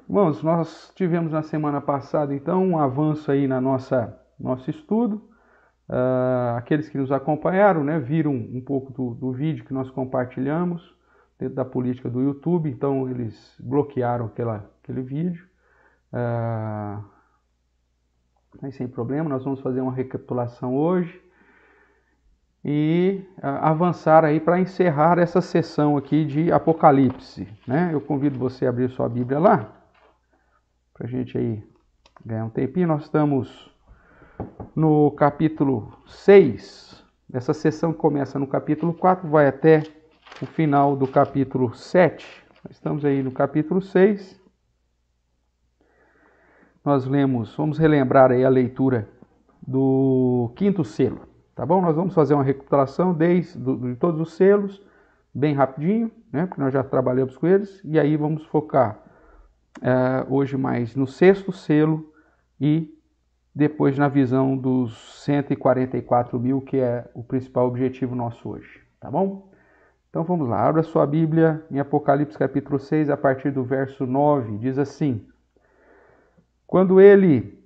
Irmãos, nós tivemos na semana passada, então, um avanço aí na nosso estudo. Aqueles que nos acompanharam, né, viram um pouco do vídeo que nós compartilhamos dentro da política do YouTube, então eles bloquearam aquele vídeo. Mas sem problema, nós vamos fazer uma recapitulação hoje e avançar aí para encerrar essa sessão aqui de Apocalipse, né? Eu convido você a abrir sua Bíblia lá, para a gente aí ganhar um tempinho. Nós estamos no capítulo 6, essa sessão começa no capítulo 4, vai até o final do capítulo 7. Nós estamos aí no capítulo 6. Nós vamos relembrar aí a leitura do quinto selo, tá bom? Nós vamos fazer uma recapitulação de todos os selos, bem rapidinho, né? Porque nós já trabalhamos com eles, e aí vamos focar hoje mais no sexto selo e depois na visão dos 144 mil, que é o principal objetivo nosso hoje, tá bom? Então vamos lá, abra sua Bíblia em Apocalipse capítulo 6, a partir do verso 9, diz assim: Quando ele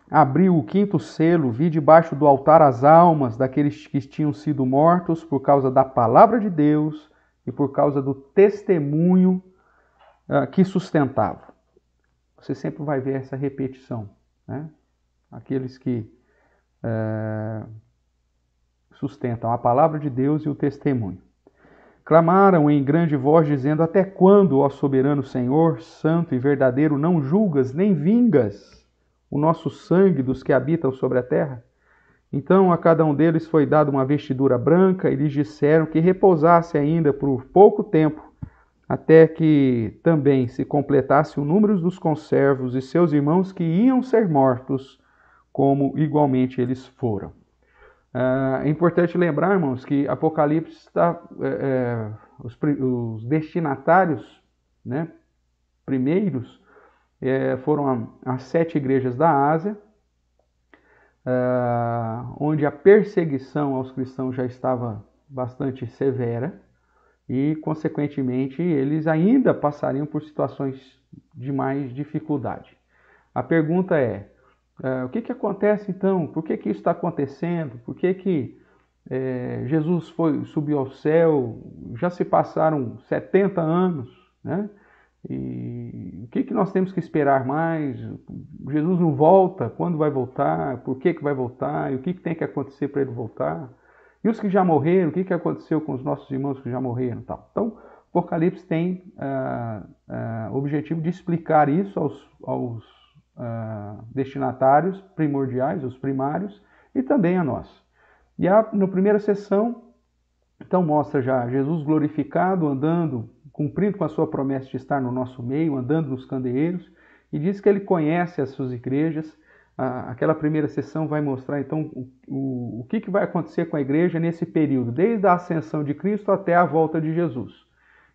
abriu o quinto selo, vi debaixo do altar as almas daqueles que tinham sido mortos por causa da palavra de Deus e por causa do testemunho que sustentavam. Você sempre vai ver essa repetição, né? Aqueles que sustentam a palavra de Deus e o testemunho. Clamaram em grande voz, dizendo: Até quando, ó soberano Senhor, santo e verdadeiro, não julgas nem vingas o nosso sangue dos que habitam sobre a terra? Então a cada um deles foi dada uma vestidura branca e lhes disseram que repousasse ainda por pouco tempo, até que também se completasse o número dos conservos e seus irmãos que iam ser mortos, como igualmente eles foram. É importante lembrar, irmãos, que Apocalipse está, os destinatários, né, primeiros, foram as 7 igrejas da Ásia, onde a perseguição aos cristãos já estava bastante severa e, consequentemente, eles ainda passariam por situações de mais dificuldade. A pergunta é: o que acontece então? Por que isso está acontecendo? Por que Jesus subiu ao céu? Já se passaram 70 anos, né? E o que nós temos que esperar mais? Jesus não volta? Quando vai voltar? Por que vai voltar? E o que tem que acontecer para ele voltar? E os que já morreram? O que aconteceu com os nossos irmãos que já morreram? Tal? Então, Apocalipse tem o objetivo de explicar isso aos destinatários primordiais, os primários, e também a nós. E na primeira sessão, então, mostra já Jesus glorificado, andando, cumprindo com a sua promessa de estar no nosso meio, andando nos candeeiros, e diz que ele conhece as suas igrejas. Aquela primeira sessão vai mostrar, então, o que vai acontecer com a igreja nesse período, desde a ascensão de Cristo até a volta de Jesus.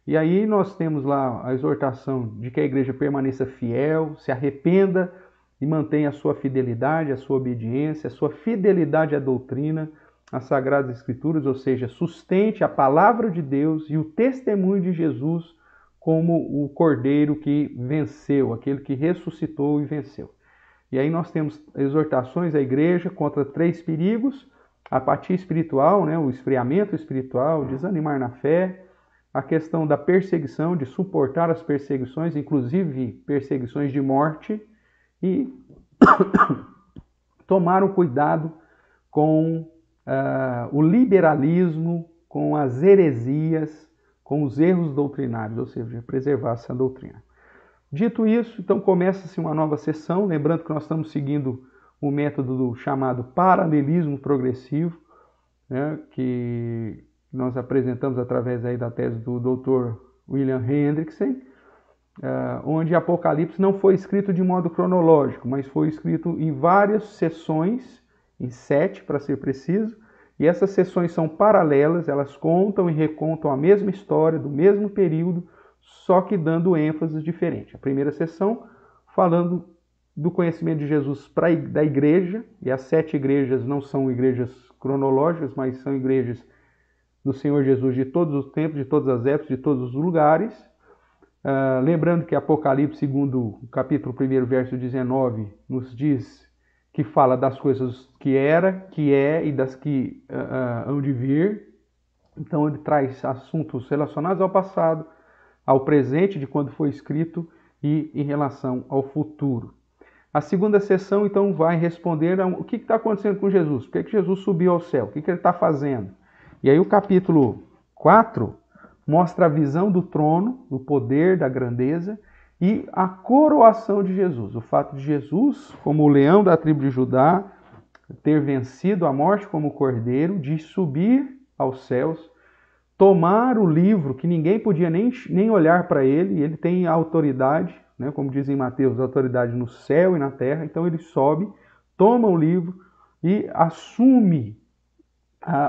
E aí nós temos lá a exortação de que a igreja permaneça fiel, se arrependa e mantenha a sua fidelidade, a sua obediência, a sua fidelidade à doutrina, às Sagradas Escrituras, ou seja, sustente a palavra de Deus e o testemunho de Jesus como o Cordeiro que venceu, aquele que ressuscitou e venceu. E aí nós temos exortações à igreja contra 3 perigos: a apatia espiritual, né, o esfriamento espiritual, desanimar na fé, a questão da perseguição, de suportar as perseguições, inclusive perseguições de morte, e tomar o cuidado com o liberalismo, com as heresias, com os erros doutrinários, ou seja, preservar essa doutrina. Dito isso, então começa-se uma nova sessão, lembrando que nós estamos seguindo o método chamado paralelismo progressivo, né, que nós apresentamos através aí da tese do Dr. William Hendrickson, onde Apocalipse não foi escrito de modo cronológico, mas foi escrito em várias sessões, em 7 para ser preciso, e essas sessões são paralelas, elas contam e recontam a mesma história do mesmo período, só que dando ênfases diferentes. A primeira sessão falando do conhecimento de Jesus da igreja, e as 7 igrejas não são igrejas cronológicas, mas são igrejas do Senhor Jesus de todos os tempos, de todas as épocas, de todos os lugares. Lembrando que Apocalipse, segundo o capítulo 1, verso 19, nos diz que fala das coisas que era, que é e das que hão de vir. Então ele traz assuntos relacionados ao passado, ao presente de quando foi escrito e em relação ao futuro. A segunda sessão, então, vai responder o que está acontecendo com Jesus, por que Jesus subiu ao céu, o que ele está fazendo. E aí o capítulo 4 mostra a visão do trono, do poder, da grandeza e a coroação de Jesus. O fato de Jesus, como o leão da tribo de Judá, ter vencido a morte como cordeiro, de subir aos céus, tomar o livro que ninguém podia nem olhar para ele, e ele tem autoridade, né, como diz em Mateus, autoridade no céu e na terra. Então ele sobe, toma o livro e assume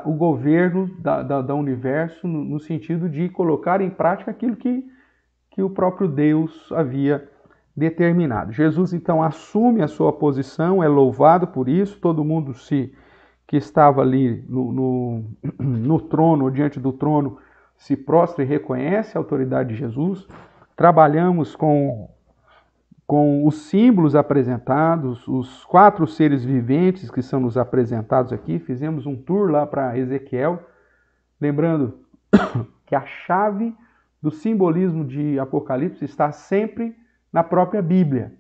o governo da universo no sentido de colocar em prática aquilo que o próprio Deus havia determinado. Jesus então assume a sua posição, é louvado por isso, todo mundo que estava ali no trono, diante do trono, se prostra e reconhece a autoridade de Jesus. Trabalhamos com os símbolos apresentados, os 4 seres viventes que são nos apresentados aqui. Fizemos um tour lá para Ezequiel, lembrando que a chave do simbolismo de Apocalipse está sempre na própria Bíblia,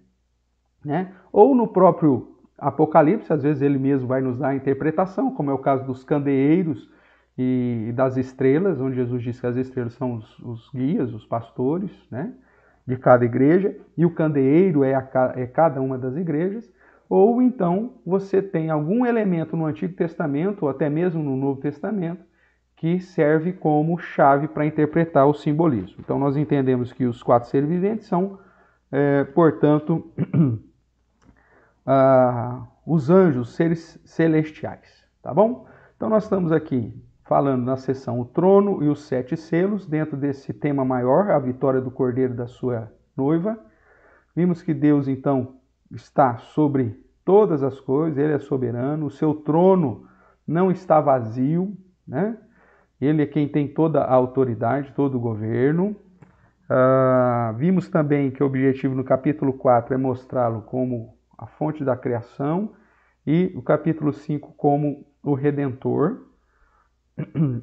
né? Ou no próprio Apocalipse, às vezes ele mesmo vai nos dar a interpretação, como é o caso dos candeeiros e das estrelas, onde Jesus diz que as estrelas são os guias, os pastores, né, de cada igreja, e o candeeiro é cada uma das igrejas. Ou então você tem algum elemento no Antigo Testamento, ou até mesmo no Novo Testamento, que serve como chave para interpretar o simbolismo. Então nós entendemos que os 4 seres viventes são, portanto, os anjos, seres celestiais, tá bom? Então nós estamos aqui falando na seção o trono e os 7 selos, dentro desse tema maior, a vitória do cordeiro da sua noiva. Vimos que Deus então está sobre todas as coisas, ele é soberano, o seu trono não está vazio, né? Ele é quem tem toda a autoridade, todo o governo. Vimos também que o objetivo no capítulo 4 é mostrá-lo como a fonte da criação, e o capítulo 5 como o Redentor.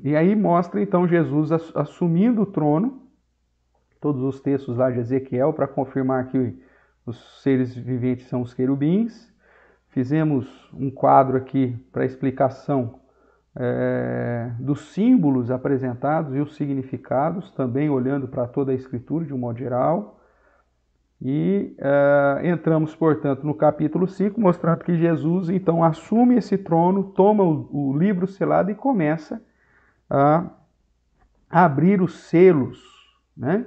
E aí mostra então Jesus assumindo o trono, todos os textos lá de Ezequiel, para confirmar que os seres viventes são os querubins. Fizemos um quadro aqui para explicação dos símbolos apresentados e os significados, também olhando para toda a Escritura de um modo geral. E entramos, portanto, no capítulo 5, mostrando que Jesus, então, assume esse trono, toma o livro selado e começa a abrir os selos, né?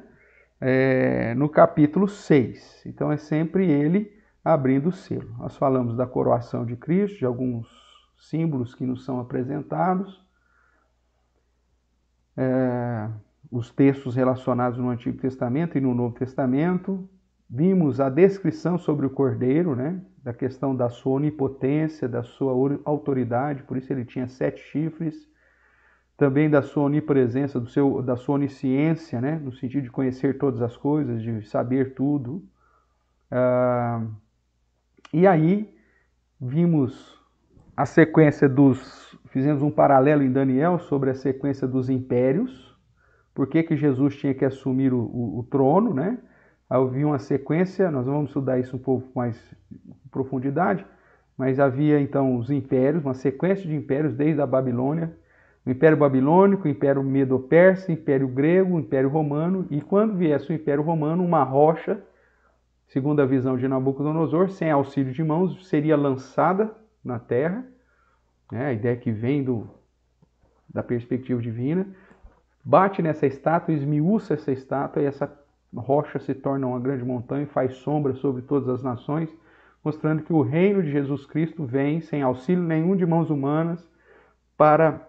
No capítulo 6. Então, é sempre ele abrindo o selo. Nós falamos da coroação de Cristo, de alguns símbolos que nos são apresentados, os textos relacionados no Antigo Testamento e no Novo Testamento. Vimos a descrição sobre o Cordeiro, né? Da questão da sua onipotência, da sua autoridade, por isso ele tinha 7 chifres. Também da sua onipresença, da sua onisciência, né? No sentido de conhecer todas as coisas, de saber tudo. E aí vimos a sequência fizemos um paralelo em Daniel sobre a sequência dos impérios, por que Jesus tinha que assumir o trono, né? Havia uma sequência, nós vamos estudar isso um pouco mais em profundidade, mas havia então os impérios, uma sequência de impérios desde a Babilônia, o Império Babilônico, o Império Medo-Persa, o Império Grego, o Império Romano, e quando viesse o Império Romano, uma rocha, segundo a visão de Nabucodonosor, sem auxílio de mãos, seria lançada na terra, né? A ideia que vem da perspectiva divina, bate nessa estátua, esmiuça essa estátua, e essa rocha se torna uma grande montanha e faz sombra sobre todas as nações, mostrando que o reino de Jesus Cristo vem sem auxílio nenhum de mãos humanas para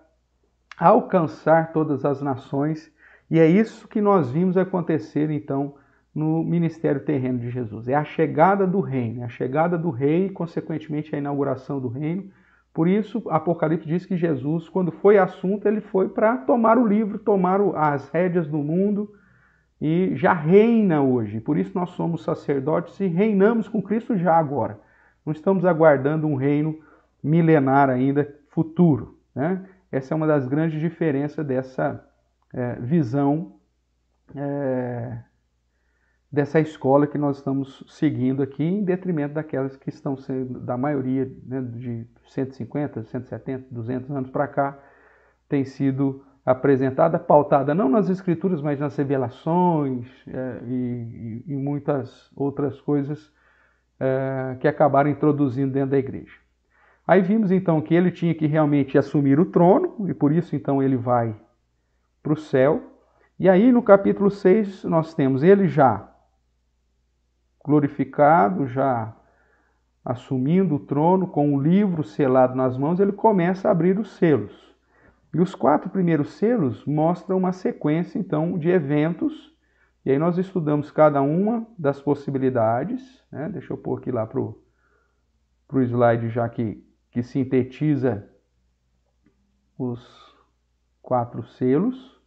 alcançar todas as nações. E é isso que nós vimos acontecer então no ministério terreno de Jesus. É a chegada do reino, é a chegada do rei e consequentemente a inauguração do reino. Por isso Apocalipse diz que Jesus, quando foi assunto, ele foi para tomar o livro, tomar as rédeas do mundo, e já reina hoje. Por isso nós somos sacerdotes e reinamos com Cristo já agora. Não estamos aguardando um reino milenar ainda futuro, né? Essa é uma das grandes diferenças dessa visão dessa escola que nós estamos seguindo aqui, em detrimento daquelas que estão sendo, da maioria, né, de 150, 170, 200 anos para cá, tem sido apresentada, pautada não nas escrituras, mas nas revelações e muitas outras coisas que acabaram introduzindo dentro da igreja. Aí vimos então que ele tinha que realmente assumir o trono, e por isso então ele vai para o céu. E aí no capítulo 6 nós temos ele já glorificado, já assumindo o trono, com o livro selado nas mãos, ele começa a abrir os selos. E os 4 primeiros selos mostram uma sequência, então, de eventos, e aí nós estudamos cada uma das possibilidades, né? Deixa eu pôr aqui lá para o slide já que sintetiza os 4 selos.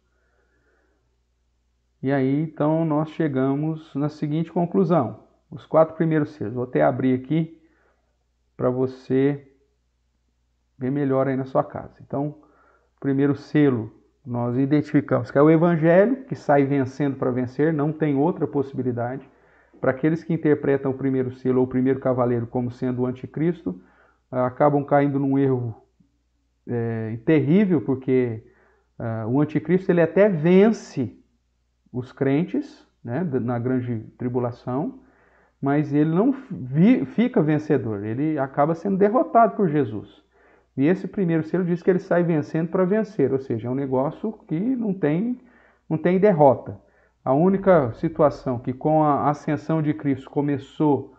E aí, então, nós chegamos na seguinte conclusão. Os 4 primeiros selos. Vou até abrir aqui para você ver melhor aí na sua casa. Então, o primeiro selo, nós identificamos que é o Evangelho, que sai vencendo para vencer, não tem outra possibilidade. Para aqueles que interpretam o primeiro selo ou o primeiro cavaleiro como sendo o anticristo, acabam caindo num erro terrível, porque o anticristo ele até vence os crentes, né, na grande tribulação, mas ele não fica vencedor, ele acaba sendo derrotado por Jesus. E esse primeiro selo diz que ele sai vencendo para vencer, ou seja, é um negócio que não tem derrota. A única situação que com a ascensão de Cristo começou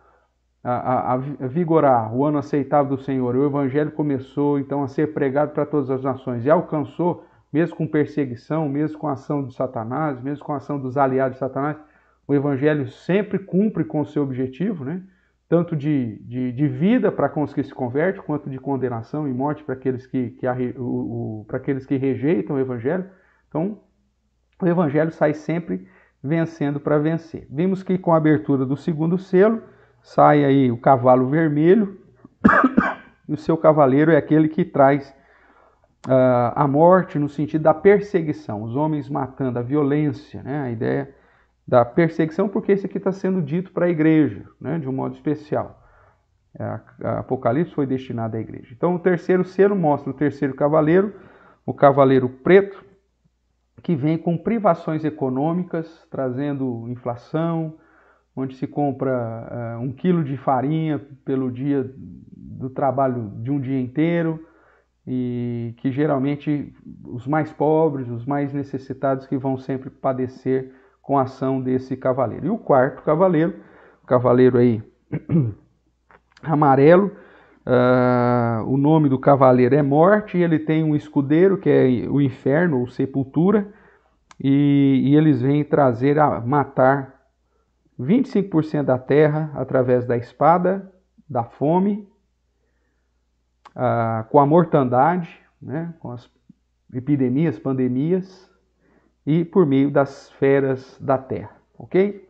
a vigorar o ano aceitável do Senhor, o Evangelho começou então a ser pregado para todas as nações e alcançou, mesmo com perseguição, mesmo com a ação de Satanás, mesmo com a ação dos aliados de Satanás, o Evangelho sempre cumpre com o seu objetivo, né? Tanto de vida para com os que se convertem, quanto de condenação e morte para aqueles para aqueles que rejeitam o Evangelho. Então, o Evangelho sai sempre vencendo para vencer. Vimos que com a abertura do segundo selo, sai aí o cavalo vermelho, e o seu cavaleiro é aquele que traz a morte no sentido da perseguição, os homens matando, a violência, né? A ideia da perseguição, porque isso aqui está sendo dito para a igreja, né? De um modo especial. A Apocalipse foi destinado à igreja. Então o terceiro selo mostra o terceiro cavaleiro, o cavaleiro preto, que vem com privações econômicas, trazendo inflação, onde se compra 1 quilo de farinha pelo dia do trabalho de um dia inteiro, e que geralmente os mais pobres, os mais necessitados que vão sempre padecer com a ação desse cavaleiro. E o quarto cavaleiro, o cavaleiro aí amarelo, o nome do cavaleiro é Morte, e ele tem um escudeiro que é o inferno, ou sepultura, e eles vêm trazer a matar 25% da terra através da espada, da fome, com a mortandade, né, com as epidemias, pandemias, e por meio das feras da terra, ok?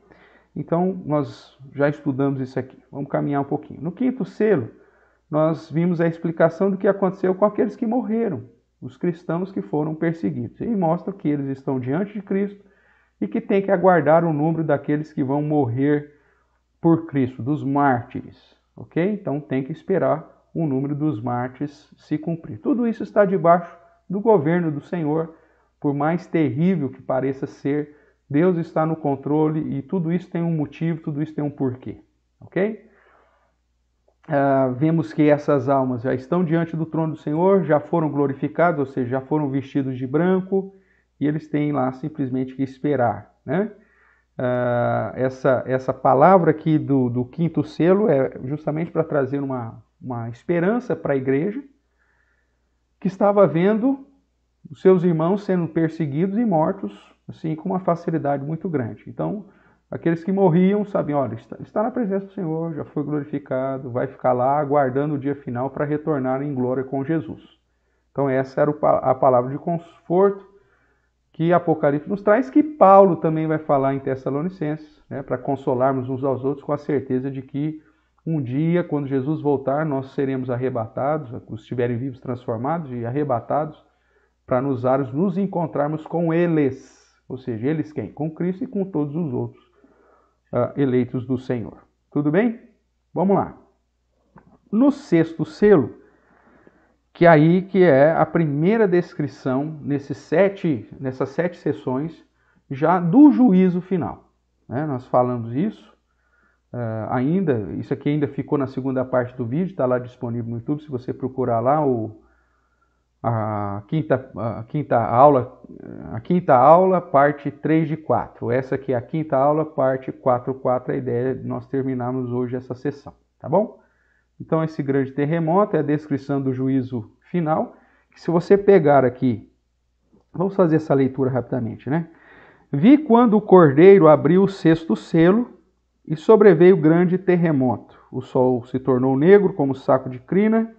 Então, nós já estudamos isso aqui. Vamos caminhar um pouquinho. No quinto selo, nós vimos a explicação do que aconteceu com aqueles que morreram, os cristãos que foram perseguidos. E mostra que eles estão diante de Cristo e que tem que aguardar o número daqueles que vão morrer por Cristo, dos mártires, ok? Então, tem que esperar o número dos mártires se cumprir. Tudo isso está debaixo do governo do Senhor, por mais terrível que pareça ser, Deus está no controle e tudo isso tem um motivo, tudo isso tem um porquê, ok? Vemos que essas almas já estão diante do trono do Senhor, já foram glorificados, ou seja, já foram vestidos de branco, e eles têm lá simplesmente que esperar, né? Essa palavra aqui do quinto selo é justamente para trazer uma esperança para a igreja que estava vendo os seus irmãos sendo perseguidos e mortos, assim, com uma facilidade muito grande. Então, aqueles que morriam sabiam, olha, está na presença do Senhor, já foi glorificado, vai ficar lá aguardando o dia final para retornar em glória com Jesus. Então, essa era a palavra de conforto que Apocalipse nos traz, que Paulo também vai falar em Tessalonicenses, né, para consolarmos uns aos outros com a certeza de que um dia, quando Jesus voltar, nós seremos arrebatados, os que estiverem vivos transformados e arrebatados, para nos encontrarmos com eles. Ou seja, eles quem? Com Cristo e com todos os outros eleitos do Senhor. Tudo bem? Vamos lá. No sexto selo, que é a primeira descrição nessas 7 sessões já do juízo final. Né? Nós falamos isso isso aqui ainda ficou na segunda parte do vídeo, está lá disponível no YouTube, se você procurar lá a quinta aula, parte 3 de 4. Essa aqui é a quinta aula, parte 4.4, a ideia é nós terminarmos hoje essa sessão, tá bom? Então esse grande terremoto é a descrição do juízo final, que se você pegar aqui, vamos fazer essa leitura rapidamente, né? Vi quando o cordeiro abriu o sexto selo e sobreveio grande terremoto. O sol se tornou negro como saco de crina,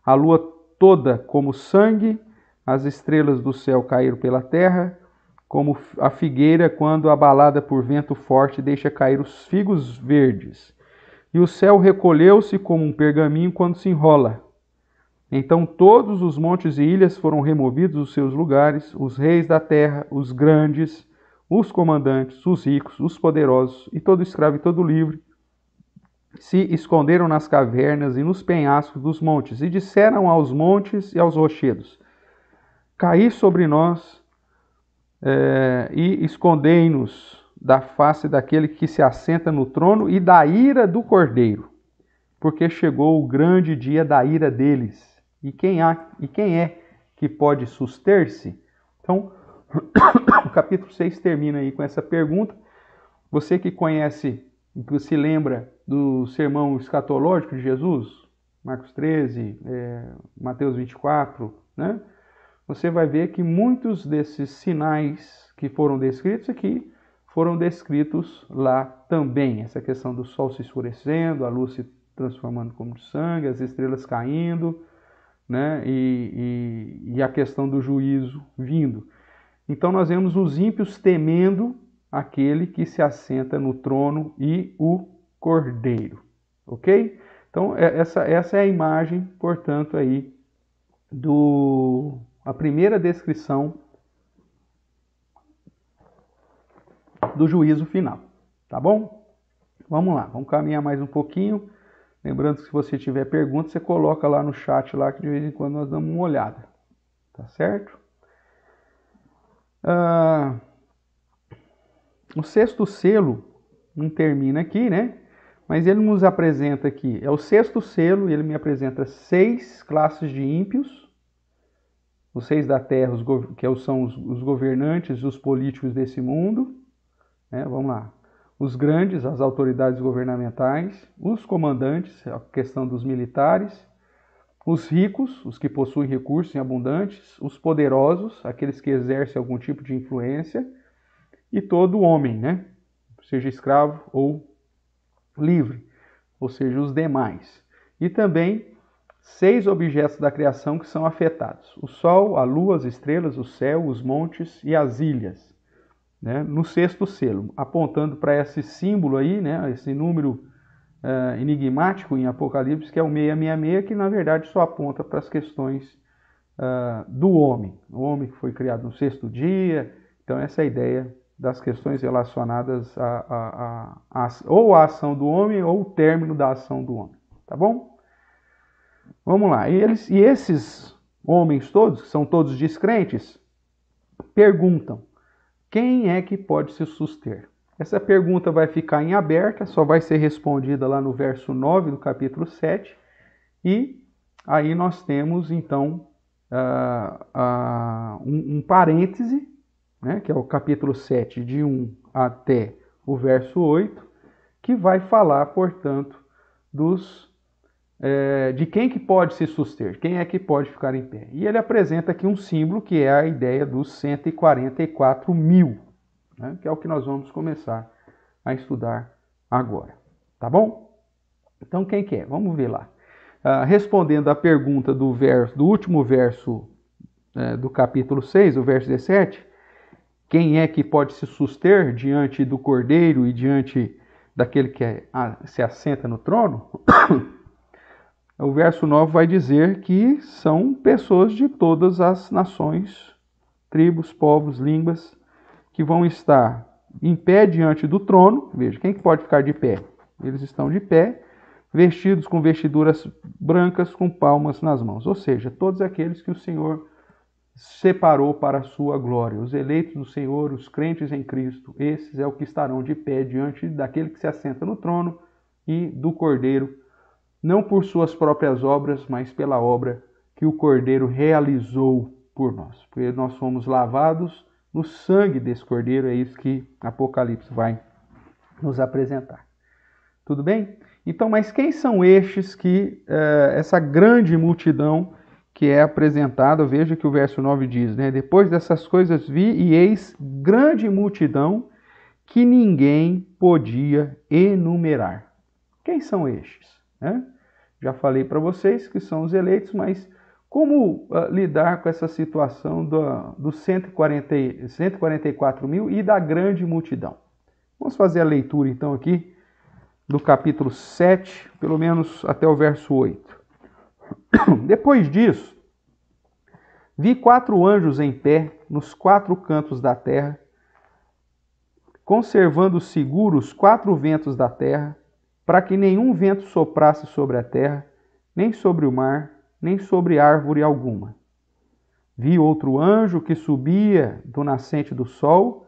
a lua toda como sangue, as estrelas do céu caíram pela terra, como a figueira quando abalada por vento forte deixa cair os figos verdes. E o céu recolheu-se como um pergaminho quando se enrola. Então todos os montes e ilhas foram removidos dos seus lugares, os reis da terra, os grandes, os comandantes, os ricos, os poderosos, e todo escravo e todo livre, se esconderam nas cavernas e nos penhascos dos montes, e disseram aos montes e aos rochedos: caí sobre nós e escondei-nos da face daquele que se assenta no trono e da ira do Cordeiro, porque chegou o grande dia da ira deles. E quem é que pode suster-se? Então, o capítulo 6 termina aí com essa pergunta. Você que conhece, que se lembra do sermão escatológico de Jesus, Marcos 13, Mateus 24, né? Você vai ver que muitos desses sinais que foram descritos aqui foram descritos lá também. Essa questão do sol se escurecendo, a luz se transformando como sangue, as estrelas caindo, né? E a questão do juízo vindo. Então nós vemos os ímpios temendo aquele que se assenta no trono e o Cordeiro, ok? Então essa é a imagem, portanto, aí a primeira descrição do juízo final, tá bom? Vamos lá, vamos caminhar mais um pouquinho. Lembrando que se você tiver pergunta, você coloca lá no chat lá, que de vez em quando nós damos uma olhada, tá certo? O sexto selo não termina aqui, né? Mas ele nos apresenta aqui, é o sexto selo, e ele me apresenta 6 classes de ímpios, os 6 da terra, que são os governantes e os políticos desse mundo, né? Vamos lá. Os grandes, as autoridades governamentais, os comandantes, a questão dos militares, os ricos, os que possuem recursos em abundantes, os poderosos, aqueles que exercem algum tipo de influência, e todo homem, né? Seja escravo ou livre, ou seja, os demais. E também 6 objetos da criação que são afetados: o sol, a lua, as estrelas, o céu, os montes e as ilhas, né? No sexto selo, apontando para esse símbolo aí, né? Esse número enigmático em Apocalipse, que é o 666, que na verdade só aponta para as questões do homem. O homem que foi criado no sexto dia. Então essa é a ideia das questões relacionadas ou à ação do homem ou o término da ação do homem. Tá bom? Vamos lá. E esses homens todos, que são todos descrentes, perguntam: quem é que pode se suster? Essa pergunta vai ficar em aberta, só vai ser respondida lá no verso 9 do capítulo 7. E aí nós temos, então, um parêntese, né, que é o capítulo 7, de 1 até o verso 8, que vai falar, portanto, de quem que pode se suster, quem é que pode ficar em pé. E ele apresenta aqui um símbolo, que é a ideia dos 144 mil, né, que é o que nós vamos começar a estudar agora. Tá bom? Então, quem que é? Vamos ver lá. Respondendo à pergunta do último verso do capítulo 6, o verso 17, quem é que pode se suster diante do Cordeiro e diante daquele que se assenta no trono? O verso 9 vai dizer que são pessoas de todas as nações, tribos, povos, línguas, que vão estar em pé diante do trono. Veja, quem que pode ficar de pé? Eles estão de pé, vestidos com vestiduras brancas, com palmas nas mãos. Ou seja, todos aqueles que o Senhor separou para a sua glória. Os eleitos do Senhor, os crentes em Cristo, esses é o que estarão de pé diante daquele que se assenta no trono e do Cordeiro, não por suas próprias obras, mas pela obra que o Cordeiro realizou por nós. Porque nós fomos lavados no sangue desse Cordeiro, é isso que Apocalipse vai nos apresentar. Tudo bem? Então, mas quem são estes que, essa grande multidão que é apresentada? Veja que o verso 9 diz, né? Depois dessas coisas vi e eis grande multidão que ninguém podia enumerar. Quem são estes? Né? Já falei para vocês que são os eleitos, mas como lidar com essa situação dos 144 mil e da grande multidão? Vamos fazer a leitura então aqui do capítulo 7, pelo menos até o verso 8. Depois disso, vi 4 anjos em pé nos 4 cantos da terra, conservando seguros 4 ventos da terra, para que nenhum vento soprasse sobre a terra, nem sobre o mar, nem sobre árvore alguma. Vi outro anjo que subia do nascente do sol,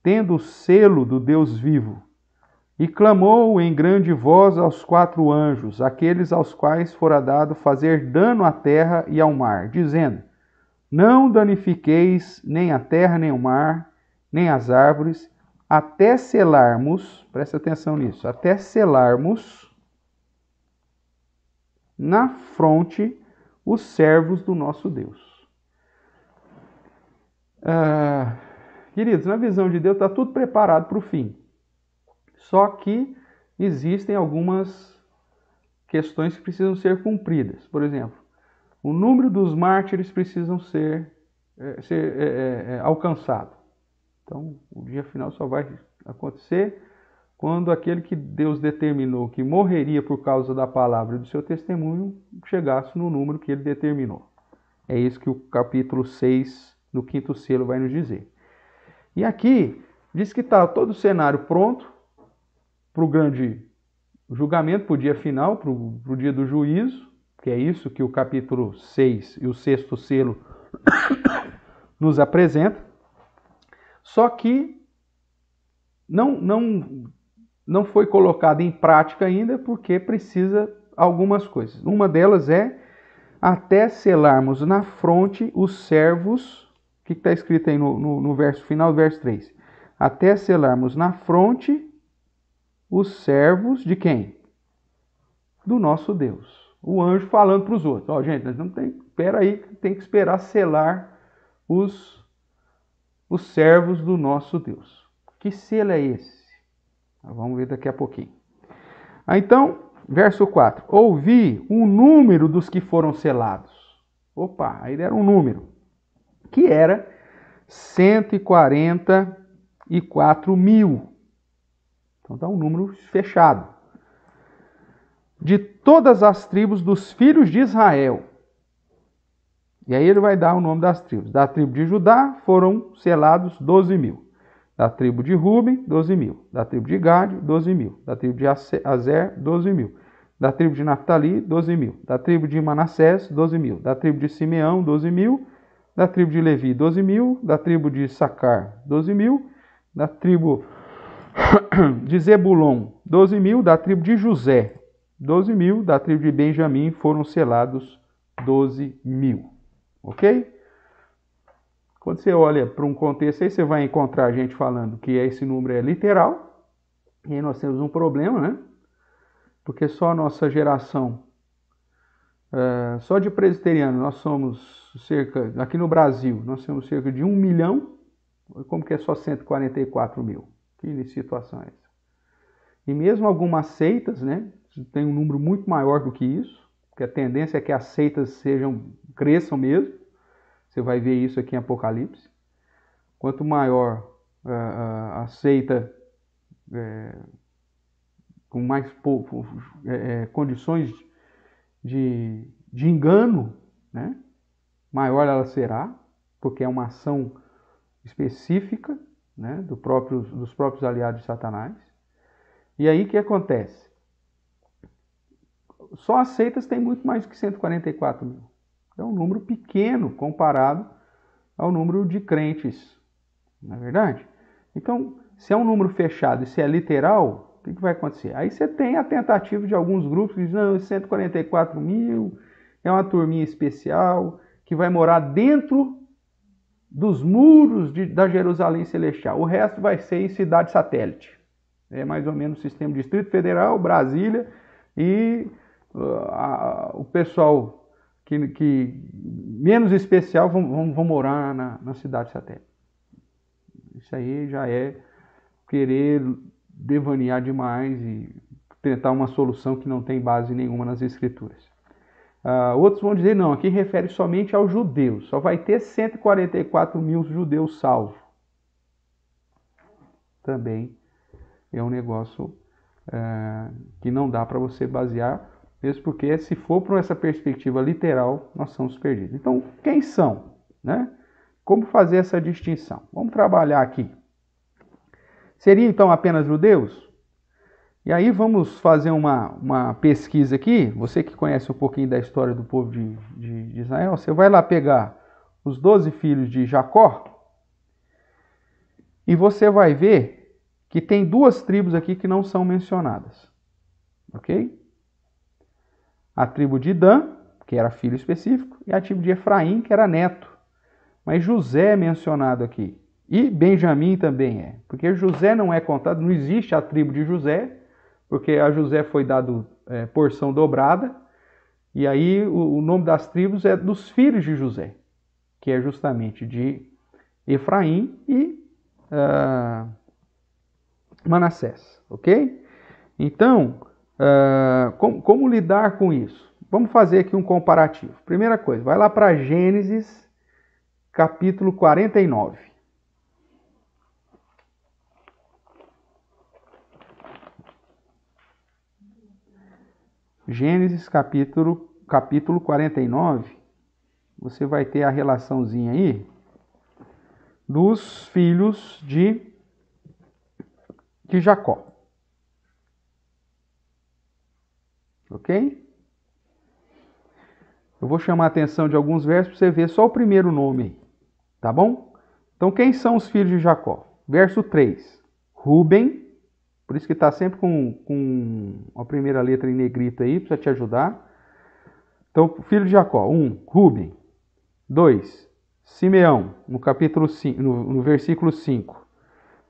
tendo o selo do Deus vivo, e clamou em grande voz aos 4 anjos, aqueles aos quais fora dado fazer dano à terra e ao mar, dizendo: não danifiqueis nem a terra, nem o mar, nem as árvores, até selarmos, presta atenção nisso, até selarmos na fronte os servos do nosso Deus. Queridos, na visão de Deus está tudo preparado para o fim. Só que existem algumas questões que precisam ser cumpridas. Por exemplo, o número dos mártires precisam ser alcançado. Então, o dia final só vai acontecer quando aquele que Deus determinou que morreria por causa da palavra e do seu testemunho chegasse no número que ele determinou. É isso que o capítulo 6 do 5º selo vai nos dizer. E aqui diz que está todo o cenário pronto para o grande julgamento, para o dia final, para o dia do juízo, que é isso que o capítulo 6 e o 6º selo nos apresenta. Só que não foi colocado em prática ainda, porque precisa algumas coisas. Uma delas é até selarmos na fronte os servos, o que está escrito aí no verso final, verso 3. Até selarmos na fronte os servos de quem? Do nosso Deus. O anjo falando para os outros: ó, gente, nós não espera aí, tem que esperar selar os servos do nosso Deus. Que selo é esse? Vamos ver daqui a pouquinho. Então, verso 4. Ouvi o número dos que foram selados. Opa, aí deram um número. Que era 144 mil. Então dá um número fechado. De todas as tribos dos filhos de Israel. E aí ele vai dar o nome das tribos. Da tribo de Judá foram selados 12 mil. Da tribo de Ruben, 12 mil. Da tribo de Gade, 12 mil. Da tribo de Azer, 12 mil. Da tribo de Naftali, 12 mil. Da tribo de Manassés, 12 mil. Da tribo de Simeão, 12 mil. Da tribo de Levi, 12 mil. Da tribo de Sacar, 12 mil. Da tribo de Zebulon, 12 mil. Da tribo de José, 12 mil. Da tribo de Benjamim foram selados 12 mil. Ok? Quando você olha para um contexto aí, você vai encontrar gente falando que esse número é literal. E aí nós temos um problema, né? Porque só a nossa geração, só de presbiteriano, nós somos cerca, aqui no Brasil, nós temos cerca de 1 milhão. Como que é só 144 mil? Que situação é essa? E mesmo algumas seitas, né? Tem um número muito maior do que isso, porque a tendência é que as seitas cresçam mesmo. Você vai ver isso aqui em Apocalipse. quanto maior a seita com mais condições de engano, né? Maior ela será, porque é uma ação específica, né? dos próprios aliados de Satanás. E aí o que acontece? Só as seitas têm muito mais que 144 mil. É um número pequeno comparado ao número de crentes, não é verdade? Então, se é um número fechado e se é literal, o que vai acontecer? Aí você tem a tentativa de alguns grupos que dizem, não, 144 mil é uma turminha especial que vai morar dentro dos muros da Jerusalém Celestial. O resto vai ser em cidade satélite. É mais ou menos o sistema Distrito Federal, Brasília e o pessoal que menos especial vão morar na cidade satélite. Isso aí já é querer devanear demais e tentar uma solução que não tem base nenhuma nas Escrituras. Outros vão dizer, não, aqui refere somente aos judeus. Só vai ter 144 mil judeus salvos. Também é um negócio que não dá para você basear, mesmo porque se for por essa perspectiva literal, nós somos perdidos. Então, quem são? Né? Como fazer essa distinção? Vamos trabalhar aqui. Seria então apenas judeus? E aí vamos fazer uma pesquisa aqui. Você que conhece um pouquinho da história do povo de Israel, você vai lá pegar os 12 filhos de Jacó e você vai ver que tem duas tribos aqui que não são mencionadas. Ok? A tribo de Dan, que era filho específico, e a tribo de Efraim, que era neto. Mas José é mencionado aqui. E Benjamim também é. Porque José não é contado, não existe a tribo de José, porque a José foi dado porção dobrada, e aí o nome das tribos é dos filhos de José, que é justamente de Efraim e Manassés, ok? Então, como lidar com isso? Vamos fazer aqui um comparativo. Primeira coisa, vai lá para Gênesis, capítulo 49. Gênesis capítulo 49, você vai ter a relaçãozinha aí dos filhos de Jacó. Ok? Eu vou chamar a atenção de alguns versos para você ver só o primeiro nome aí. Tá bom? Então, quem são os filhos de Jacó? Verso 3. Rúben. Por isso que está sempre com a primeira letra em negrito aí, para te ajudar. Então, filho de Jacó. 1. Rúben. 2. Simeão, no capítulo 5, no versículo 5.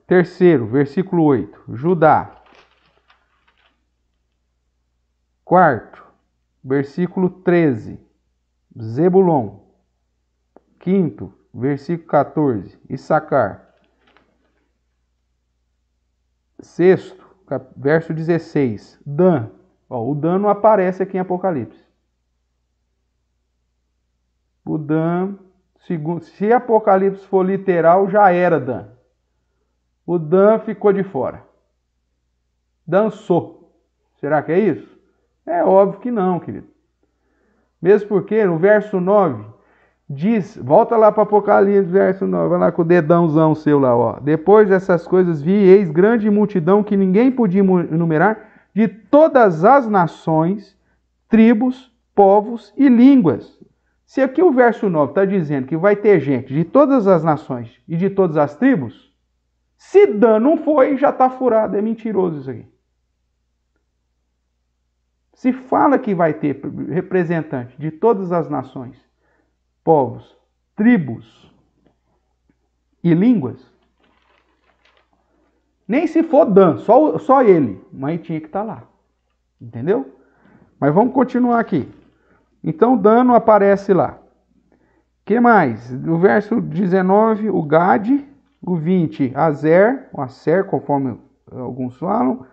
Terceiro, versículo 8. Judá. Quarto, versículo 13. Zebulon. Quinto, versículo 14. Issacar. Sexto, verso 16, Dan. O Dan não aparece aqui em Apocalipse. O Dan, se Apocalipse for literal, já era Dan. O Dan ficou de fora. Dançou. Será que é isso? É óbvio que não, querido. Mesmo porque no verso 9 diz, volta lá para Apocalipse, verso 9, vai lá com o dedãozão seu lá, ó. Depois dessas coisas vi, eis grande multidão que ninguém podia enumerar, de todas as nações, tribos, povos e línguas. Se aqui o verso 9 está dizendo que vai ter gente de todas as nações e de todas as tribos, se Dan não foi, já está furado, é mentiroso isso aqui. Se fala que vai ter representante de todas as nações, povos, tribos e línguas, nem se for Dan, só ele, mas tinha que estar lá. Entendeu? Mas vamos continuar aqui. Então Dan não aparece lá. O que mais? No verso 19, o Gad, o 20, Azer, o Aser, conforme alguns falam,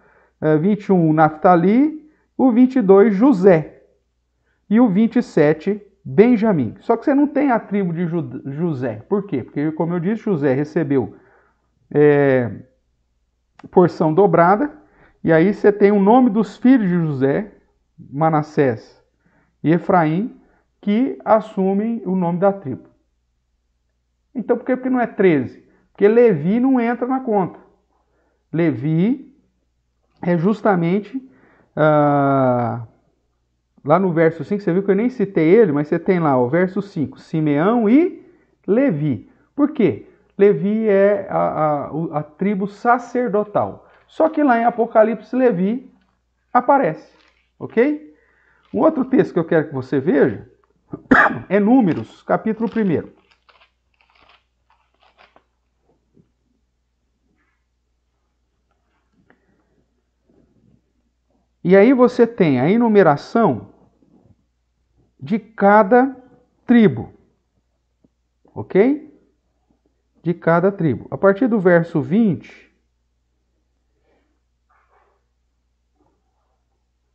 21, Naftali, o 22, José, e o 27, Benjamim. Só que você não tem a tribo de José. Por quê? Porque, como eu disse, José recebeu porção dobrada, e aí você tem o nome dos filhos de José, Manassés e Efraim, que assumem o nome da tribo. Então, por que não é 13? Porque Levi não entra na conta. Levi é justamente, lá no verso 5, você viu que eu nem citei ele, mas você tem lá o verso 5, Simeão e Levi. Por quê? Levi é a tribo sacerdotal. Só que lá em Apocalipse, Levi aparece, ok? Um outro texto que eu quero que você veja é Números, capítulo 1. E aí você tem a enumeração de cada tribo, ok? De cada tribo. A partir do verso 20,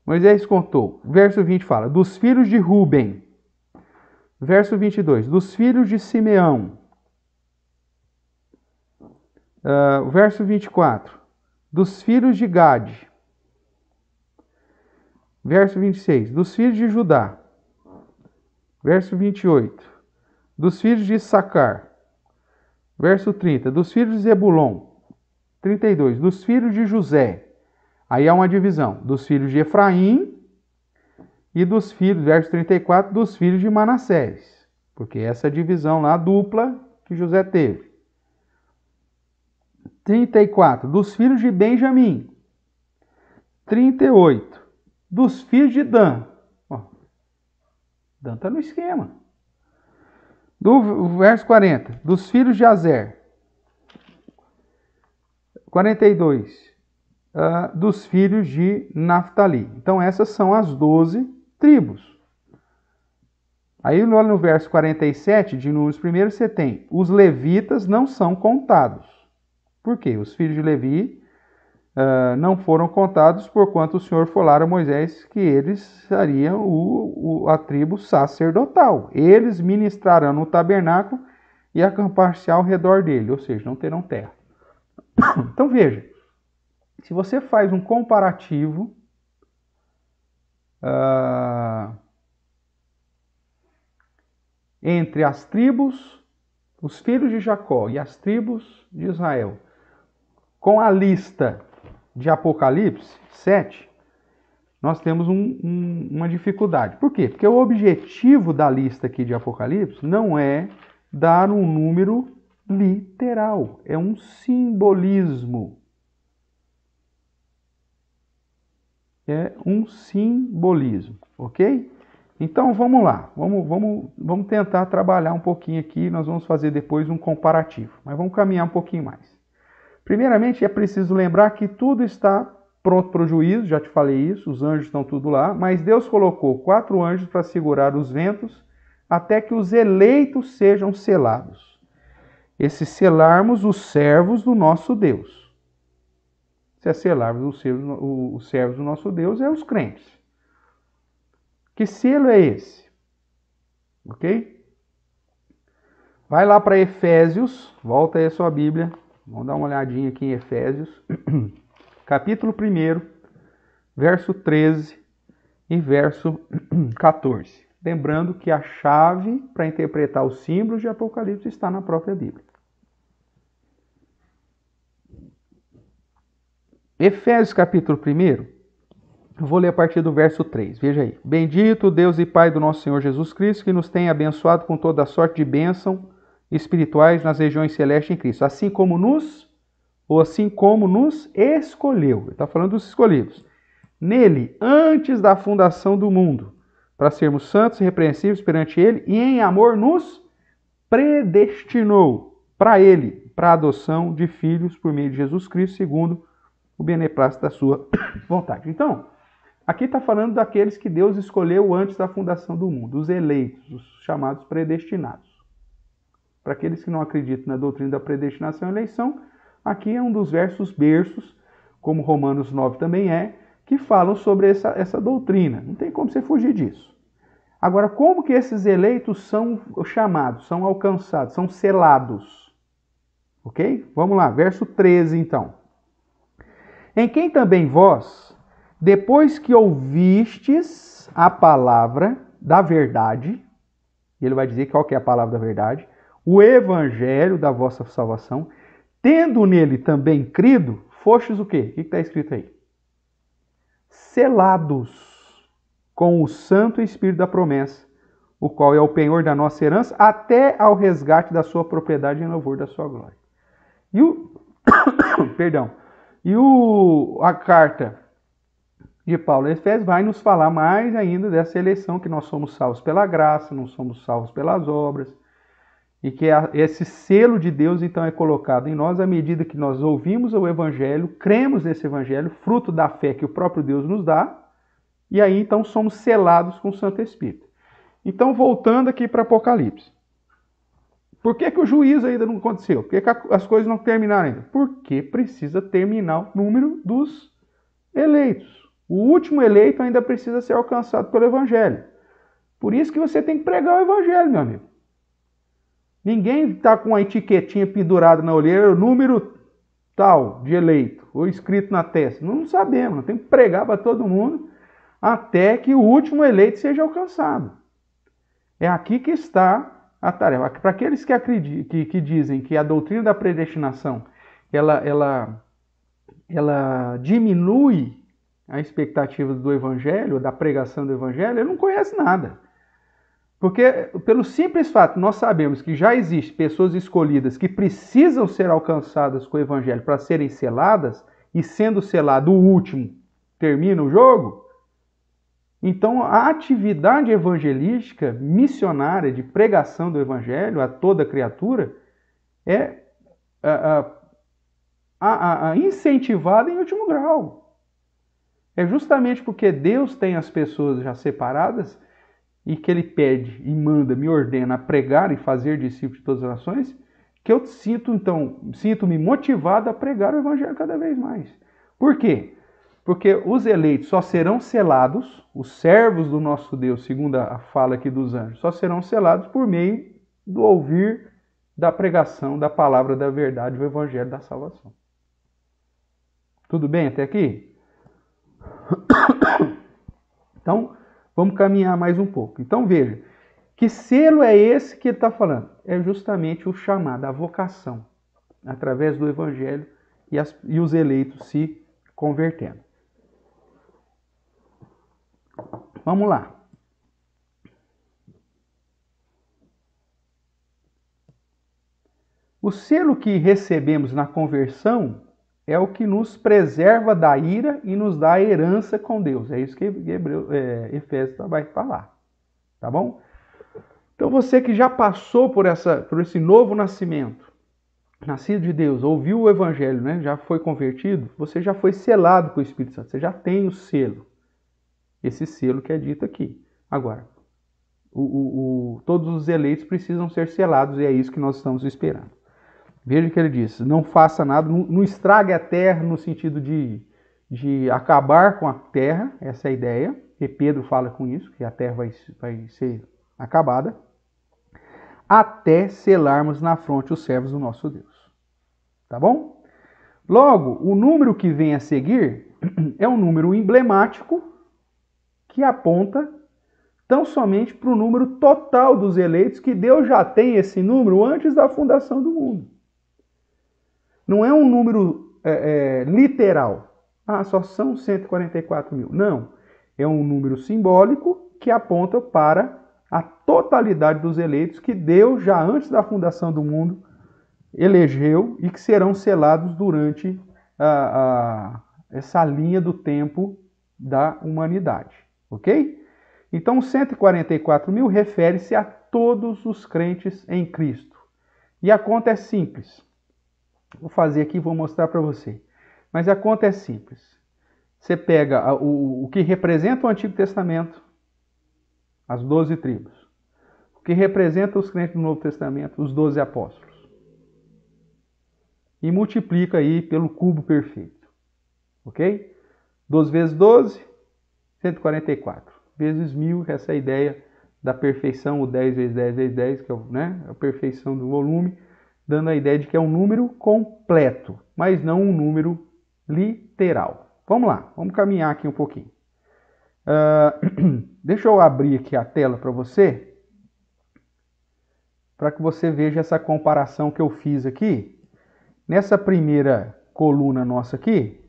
Moisés contou. Verso 20 fala, dos filhos de Ruben. Verso 22, dos filhos de Simeão. Verso 24, dos filhos de Gade. Verso 26, dos filhos de Judá. Verso 28, dos filhos de Issacar. Verso 30, dos filhos de Zebulon. 32, dos filhos de José. Aí há uma divisão, dos filhos de Efraim e dos filhos, verso 34, dos filhos de Manassés. Porque essa divisão lá, dupla, que José teve. 34, dos filhos de Benjamim. 38, dos filhos de Dan. Ó, Dan está no esquema. Do verso 40, dos filhos de Azer. 42, dos filhos de Naftali. Então essas são as 12 tribos. Aí no verso 47 de Números 1, você tem, os levitas não são contados. Por quê? Os filhos de Levi não foram contados, porquanto o Senhor falara a Moisés que eles seriam a tribo sacerdotal. Eles ministrarão no tabernáculo e acampar-se ao redor dele, ou seja, não terão terra. Então veja, se você faz um comparativo entre as tribos, os filhos de Jacó e as tribos de Israel, com a lista de Apocalipse 7, nós temos uma dificuldade. Por quê? Porque o objetivo da lista aqui de Apocalipse não é dar um número literal, é um simbolismo. É um simbolismo, ok? Então vamos lá, vamos tentar trabalhar um pouquinho aqui, nós vamos fazer depois um comparativo, mas vamos caminhar um pouquinho mais. Primeiramente é preciso lembrar que tudo está pronto para o juízo, já te falei isso, os anjos estão tudo lá, mas Deus colocou 4 anjos para segurar os ventos até que os eleitos sejam selados. Esses selarmos os servos do nosso Deus. Se é selarmos os servos do nosso Deus, é os crentes. Que selo é esse? Ok? Vai lá para Efésios, volta aí a sua Bíblia, vamos dar uma olhadinha aqui em Efésios, capítulo 1, verso 13 e verso 14. Lembrando que a chave para interpretar os símbolos de Apocalipse está na própria Bíblia. Efésios capítulo 1, eu vou ler a partir do verso 3, veja aí. Bendito Deus e Pai do nosso Senhor Jesus Cristo, que nos tem abençoado com toda a sorte de bênção espirituais nas regiões celestes em Cristo, assim como nos escolheu. Ele está falando dos escolhidos. Nele, antes da fundação do mundo, para sermos santos e repreensíveis perante Ele, e em amor nos predestinou para Ele, para a adoção de filhos por meio de Jesus Cristo, segundo o beneplácito da sua vontade. Então, aqui está falando daqueles que Deus escolheu antes da fundação do mundo, os eleitos, os chamados predestinados. Para aqueles que não acreditam na doutrina da predestinação e eleição, aqui é um dos versos berços, como Romanos 9 também é, que falam sobre essa doutrina. Não tem como você fugir disso. Agora, como que esses eleitos são chamados, são alcançados, são selados? Ok? Vamos lá, verso 13 então. Em quem também vós, depois que ouvistes a palavra da verdade, ele vai dizer qual que é a palavra da verdade, o evangelho da vossa salvação, tendo nele também crido, fostes o quê? O que está escrito aí? Selados com o Santo Espírito da promessa, o qual é o penhor da nossa herança, até ao resgate da sua propriedade em louvor da sua glória. E perdão. E a carta de Paulo a Efésios vai nos falar mais ainda dessa eleição, que nós somos salvos pela graça, não somos salvos pelas obras, e que esse selo de Deus então é colocado em nós à medida que nós ouvimos o Evangelho, cremos nesse Evangelho, fruto da fé que o próprio Deus nos dá, e aí então somos selados com o Santo Espírito. Então, voltando aqui para Apocalipse. Por que o juízo ainda não aconteceu? Por que as coisas não terminaram ainda? Porque precisa terminar o número dos eleitos. O último eleito ainda precisa ser alcançado pelo Evangelho. Por isso que você tem que pregar o Evangelho, meu amigo. Ninguém está com a etiquetinha pendurada na olheira, o número tal de eleito, ou escrito na testa. Não sabemos, nós temos que pregar para todo mundo até que o último eleito seja alcançado. É aqui que está a tarefa. Para aqueles que acreditam, que dizem que a doutrina da predestinação ela diminui a expectativa do Evangelho, da pregação do Evangelho, ele não conhece nada. Porque, pelo simples fato, nós sabemos que já existem pessoas escolhidas que precisam ser alcançadas com o Evangelho para serem seladas, e sendo selado o último, termina o jogo. Então, a atividade evangelística, missionária, de pregação do Evangelho a toda criatura, é incentivada em último grau. É justamente porque Deus tem as pessoas já separadas e que Ele pede e manda, me ordena a pregar e fazer discípulos de todas as nações, que eu sinto-me motivado a pregar o Evangelho cada vez mais. Por quê? Porque os eleitos só serão selados, os servos do nosso Deus, segundo a fala aqui dos anjos, só serão selados por meio do ouvir da pregação da palavra da verdade, o Evangelho da salvação. Tudo bem até aqui? Então, vamos caminhar mais um pouco. Então, veja, que selo é esse que ele está falando? É justamente o chamado, a vocação, através do Evangelho e os eleitos se convertendo. Vamos lá. O selo que recebemos na conversão é o que nos preserva da ira e nos dá a herança com Deus. É isso que Efésios vai falar. Tá bom? Então você que já passou por esse novo nascimento, nascido de Deus, ouviu o Evangelho, né? Já foi convertido, você já foi selado com o Espírito Santo, você já tem o selo. Esse selo que é dito aqui. Agora, todos os eleitos precisam ser selados e é isso que nós estamos esperando. Veja o que ele diz, não faça nada, não estrague a terra no sentido de acabar com a terra, essa é a ideia, e Pedro fala com isso, que a terra vai ser acabada, até selarmos na fronte os servos do nosso Deus. Tá bom? Logo, o número que vem a seguir é um número emblemático que aponta tão somente para o número total dos eleitos, que Deus já tem esse número antes da fundação do mundo. Não é um número literal. Só são 144 mil. Não. É um número simbólico que aponta para a totalidade dos eleitos que Deus, já antes da fundação do mundo, elegeu e que serão selados durante essa linha do tempo da humanidade. Ok? Então, 144 mil refere-se a todos os crentes em Cristo. E a conta é simples. Vou fazer aqui e vou mostrar para você. Mas a conta é simples. Você pega o que representa o Antigo Testamento, as 12 tribos. O que representa os crentes do Novo Testamento, os 12 apóstolos. E multiplica aí pelo cubo perfeito. Ok? 12 vezes 12, 144. Vezes 1000, essa é a ideia da perfeição, o 10 vezes 10 vezes 10, que é a perfeição do volume, dando a ideia de que é um número completo, mas não um número literal. Vamos lá, vamos caminhar aqui um pouquinho. Deixa eu abrir aqui a tela para você veja essa comparação que eu fiz aqui. Nessa primeira coluna nossa aqui,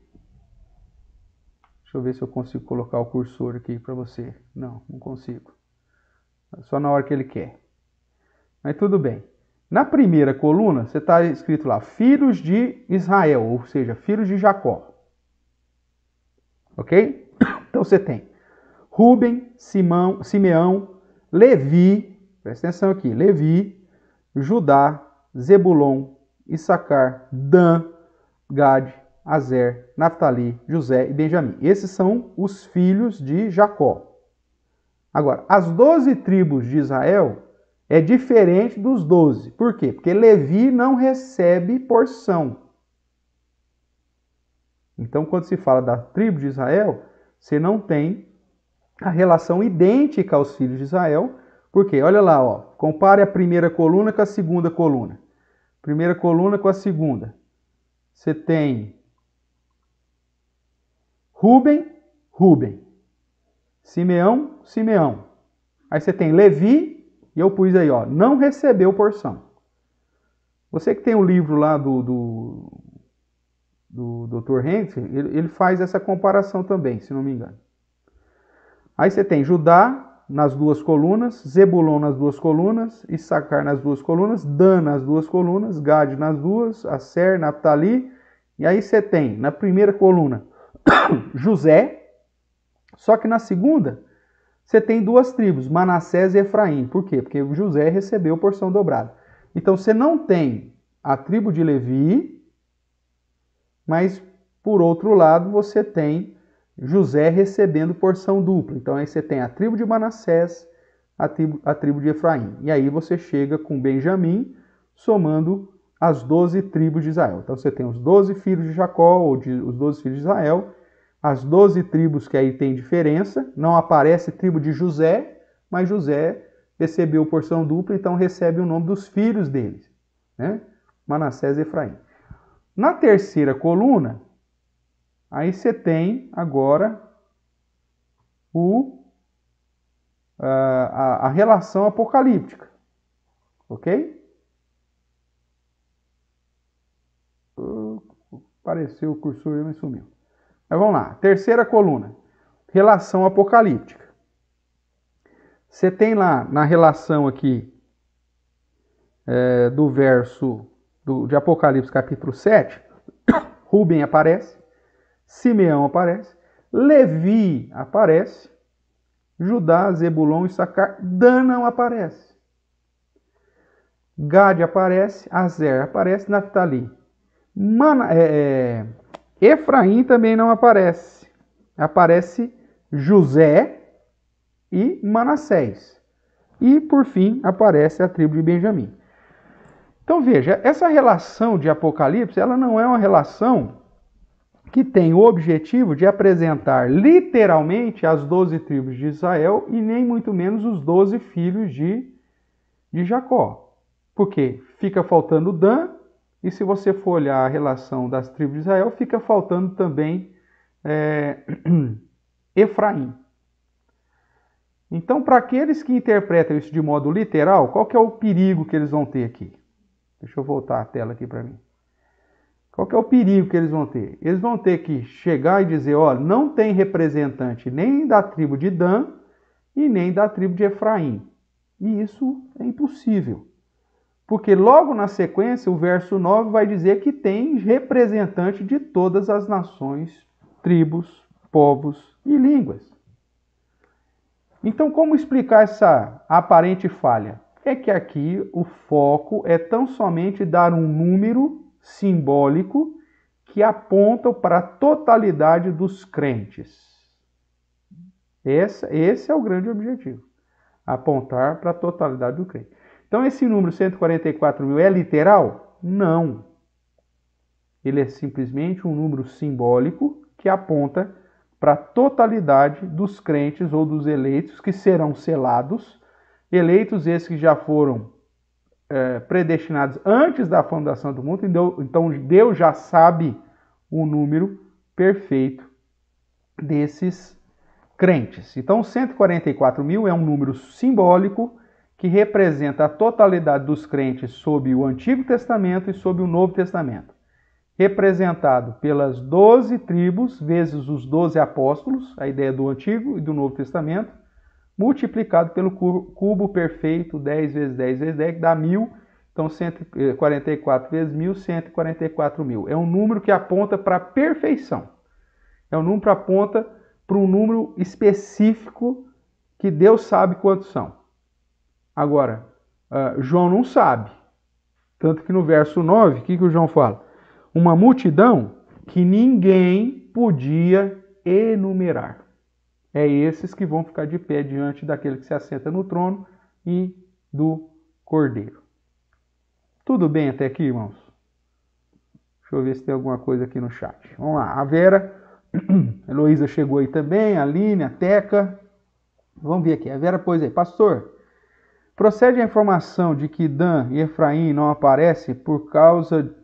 deixa eu ver se eu consigo colocar o cursor aqui para você. Não consigo. Só na hora que ele quer. Mas tudo bem. Na primeira coluna, você está escrito lá, filhos de Israel, ou seja, filhos de Jacó. Ok? Então você tem Rúben, Simeão, Levi, presta atenção aqui, Levi, Judá, Zebulon, Issacar, Dan, Gade, Azer, Naftali, José e Benjamim. Esses são os filhos de Jacó. Agora, as 12 tribos de Israel é diferente dos 12. Por quê? Porque Levi não recebe porção. Então, quando se fala da tribo de Israel, você não tem a relação idêntica aos filhos de Israel. Por quê? Olha lá, ó, compare a primeira coluna com a segunda coluna. Primeira coluna com a segunda. Você tem Rúben, Simeão, Simeão. Aí você tem Levi, e eu pus aí, ó, não recebeu porção. Você que tem o livro lá do Dr. Hendrick, ele faz essa comparação também, se não me engano. Aí você tem Judá nas duas colunas, Zebulon nas duas colunas, Issacar nas duas colunas, Dan nas duas colunas, Gade nas duas, Aser, Naftali. E aí você tem, na primeira coluna, José, só que na segunda, você tem duas tribos, Manassés e Efraim. Por quê? Porque José recebeu porção dobrada. Então você não tem a tribo de Levi, mas por outro lado você tem José recebendo porção dupla. Então aí você tem a tribo de Manassés, a tribo de Efraim. E aí você chega com Benjamim, somando as 12 tribos de Israel. Então você tem os 12 filhos de Jacó, ou os 12 filhos de Israel, as 12 tribos que aí tem diferença. Não aparece tribo de José, mas José recebeu porção dupla, então recebe o nome dos filhos deles, né? Manassés e Efraim. Na terceira coluna, aí você tem agora a relação apocalíptica, ok? Apareceu o cursor e mas sumiu. Mas vamos lá, terceira coluna, relação apocalíptica. Você tem lá na relação aqui do verso de Apocalipse capítulo 7, Rúben aparece, Simeão aparece, Levi aparece, Judá, Zebulon e Issacar, Dan não aparece. Gade aparece, Azer aparece, Naftali. Efraim também não aparece. Aparece José e Manassés. E, por fim, aparece a tribo de Benjamim. Então, veja, essa relação de Apocalipse, ela não é uma relação que tem o objetivo de apresentar literalmente as 12 tribos de Israel e nem muito menos os 12 filhos de Jacó. Porque fica faltando Dan, e se você for olhar a relação das tribos de Israel, fica faltando também Efraim. Então, para aqueles que interpretam isso de modo literal, qual que é o perigo que eles vão ter aqui? Deixa eu voltar a tela aqui para mim. Qual que é o perigo que eles vão ter? Eles vão ter que chegar e dizer, olha, não tem representante nem da tribo de Dan e nem da tribo de Efraim. E isso é impossível. Porque logo na sequência, o verso 9 vai dizer que tem representante de todas as nações, tribos, povos e línguas. Então, como explicar essa aparente falha? É que aqui o foco é tão somente dar um número simbólico que aponta para a totalidade dos crentes. Esse é o grande objetivo, apontar para a totalidade do crente. Então, esse número 144.000 é literal? Não. Ele é simplesmente um número simbólico que aponta para a totalidade dos crentes ou dos eleitos que serão selados eleitos esses que já foram predestinados antes da fundação do mundo, então Deus já sabe o número perfeito desses crentes. Então 144 mil é um número simbólico que representa a totalidade dos crentes sob o Antigo Testamento e sob o Novo Testamento, representado pelas 12 tribos vezes os 12 apóstolos, a ideia do Antigo e do Novo Testamento, multiplicado pelo cubo perfeito, 10 vezes 10 vezes 10, que dá 1000. Então, 144 vezes 1000, 144 mil. É um número que aponta para a perfeição. É um número que aponta para um número específico que Deus sabe quantos são. Agora, João não sabe. Tanto que no verso 9, o que o João fala? Uma multidão que ninguém podia enumerar. É esses que vão ficar de pé diante daquele que se assenta no trono e do Cordeiro. Tudo bem até aqui, irmãos? Deixa eu ver se tem alguma coisa aqui no chat. Vamos lá. A Vera, a Heloísa chegou aí também, a Aline, a Teca. Vamos ver aqui. A Vera pôs aí. Pastor, procede a informação de que Dan e Efraim não aparecem por causa...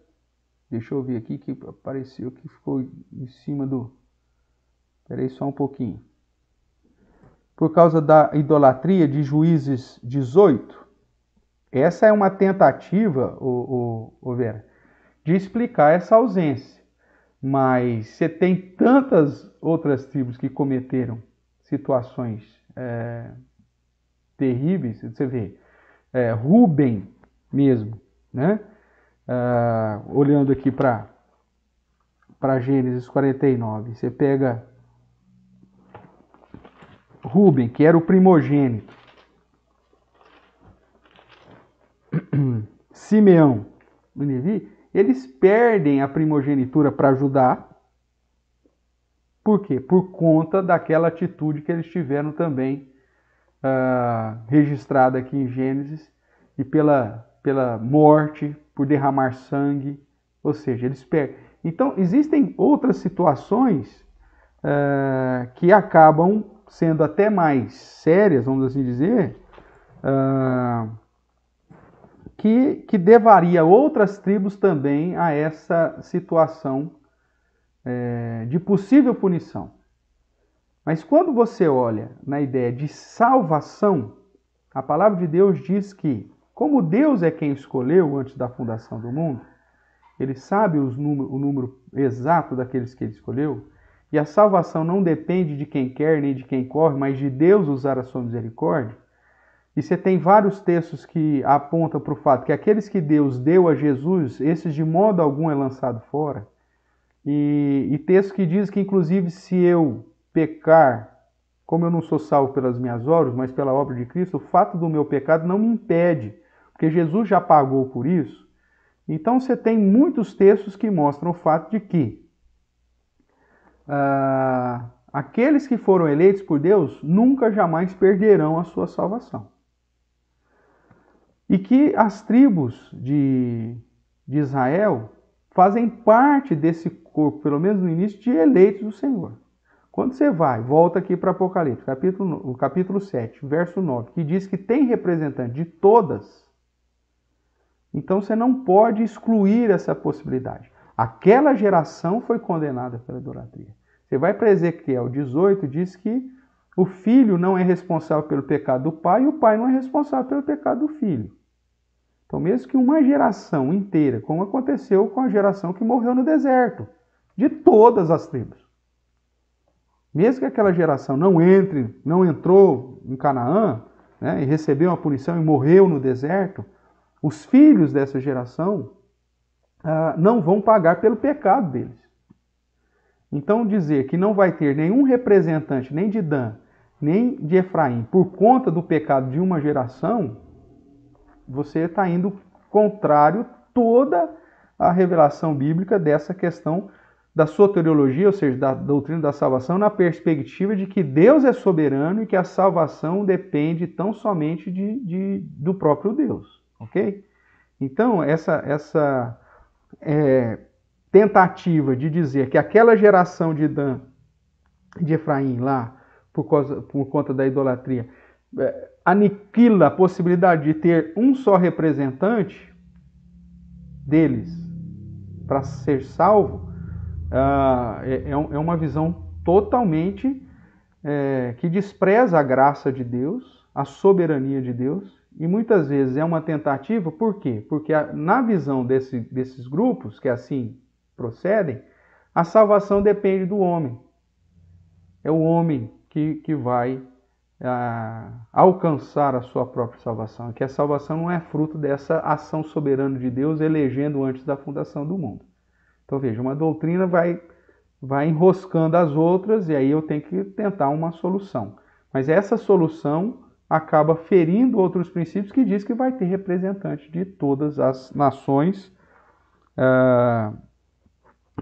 Deixa eu ver aqui que apareceu, que ficou em cima do... Espera aí só um pouquinho. Por causa da idolatria de Juízes 18. Essa é uma tentativa, Vera, de explicar essa ausência. Mas você tem tantas outras tribos que cometeram situações terríveis. Você vê, Rúben mesmo, né? Olhando aqui para Gênesis 49, você pega Rúben, que era o primogênito, Simeão, Levi, eles perdem a primogenitura para Judá. Por quê? Por conta daquela atitude que eles tiveram também registrada aqui em Gênesis, e pela morte, por derramar sangue, ou seja, eles perdem. Então, existem outras situações que acabam sendo até mais sérias, vamos assim dizer, que levaria outras tribos também a essa situação de possível punição. Mas quando você olha na ideia de salvação, a palavra de Deus diz que, como Deus é quem escolheu antes da fundação do mundo, Ele sabe o número exato daqueles que Ele escolheu, e a salvação não depende de quem quer nem de quem corre, mas de Deus usar a sua misericórdia. E você tem vários textos que apontam para o fato que aqueles que Deus deu a Jesus, esses de modo algum é lançado fora. E textos que dizem que, inclusive, se eu pecar, como eu não sou salvo pelas minhas obras, mas pela obra de Cristo, o fato do meu pecado não me impede, porque Jesus já pagou por isso. Então você tem muitos textos que mostram o fato de que aqueles que foram eleitos por Deus nunca jamais perderão a sua salvação. E que as tribos de Israel fazem parte desse corpo, pelo menos no início, de eleitos do Senhor. Quando você volta aqui para Apocalipse, o capítulo 7, verso 9, que diz que tem representante de todas, então você não pode excluir essa possibilidade. Aquela geração foi condenada pela idolatria. Você vai para Ezequiel 18, diz que o filho não é responsável pelo pecado do pai e o pai não é responsável pelo pecado do filho. Então, mesmo que uma geração inteira, como aconteceu com a geração que morreu no deserto, de todas as tribos. Mesmo que aquela geração não entrou em Canaã, né, e recebeu uma punição e morreu no deserto, os filhos dessa geração não vão pagar pelo pecado deles. Então, dizer que não vai ter nenhum representante, nem de Dan, nem de Efraim, por conta do pecado de uma geração, você está indo contrário toda a revelação bíblica dessa questão da soteriologia, ou seja, da doutrina da salvação, na perspectiva de que Deus é soberano e que a salvação depende tão somente do próprio Deus, ok? Então, essa tentativa de dizer que aquela geração de Dan, de Efraim lá, por conta da idolatria, aniquila a possibilidade de ter um só representante deles para ser salvo, é uma visão totalmente que despreza a graça de Deus, a soberania de Deus, e muitas vezes é uma tentativa, por quê? Porque na visão desses grupos que assim procedem, a salvação depende do homem. É o homem que vai alcançar a sua própria salvação, que a salvação não é fruto dessa ação soberana de Deus elegendo antes da fundação do mundo. Então veja, uma doutrina vai enroscando as outras e aí eu tenho que tentar uma solução. Mas essa solução acaba ferindo outros princípios que diz que vai ter representante de todas as nações,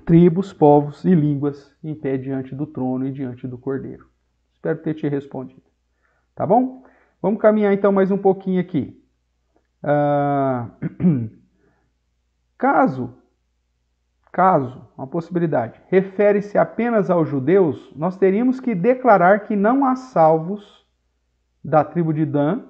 tribos, povos e línguas em pé diante do trono e diante do Cordeiro. Espero ter te respondido. Tá bom? Vamos caminhar então mais um pouquinho aqui. Caso, uma possibilidade, refere-se apenas aos judeus, nós teríamos que declarar que não há salvos da tribo de Dan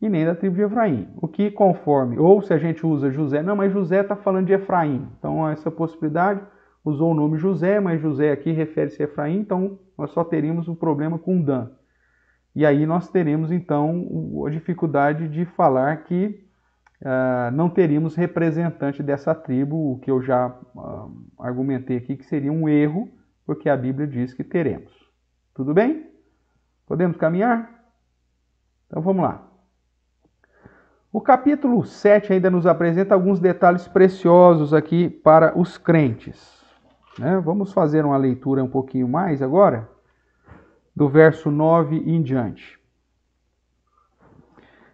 e nem da tribo de Efraim. O que conforme, ou se a gente usa José, não, mas José está falando de Efraim. Então essa possibilidade usou o nome José, mas José aqui refere-se a Efraim, então nós só teríamos um problema com Dan. E aí nós teremos então a dificuldade de falar que não teríamos representante dessa tribo, o que eu já argumentei aqui que seria um erro, porque a Bíblia diz que teremos. Tudo bem? Podemos caminhar? Então vamos lá. O capítulo 7 ainda nos apresenta alguns detalhes preciosos aqui para os crentes. Vamos fazer uma leitura um pouquinho mais agora, do verso 9 em diante.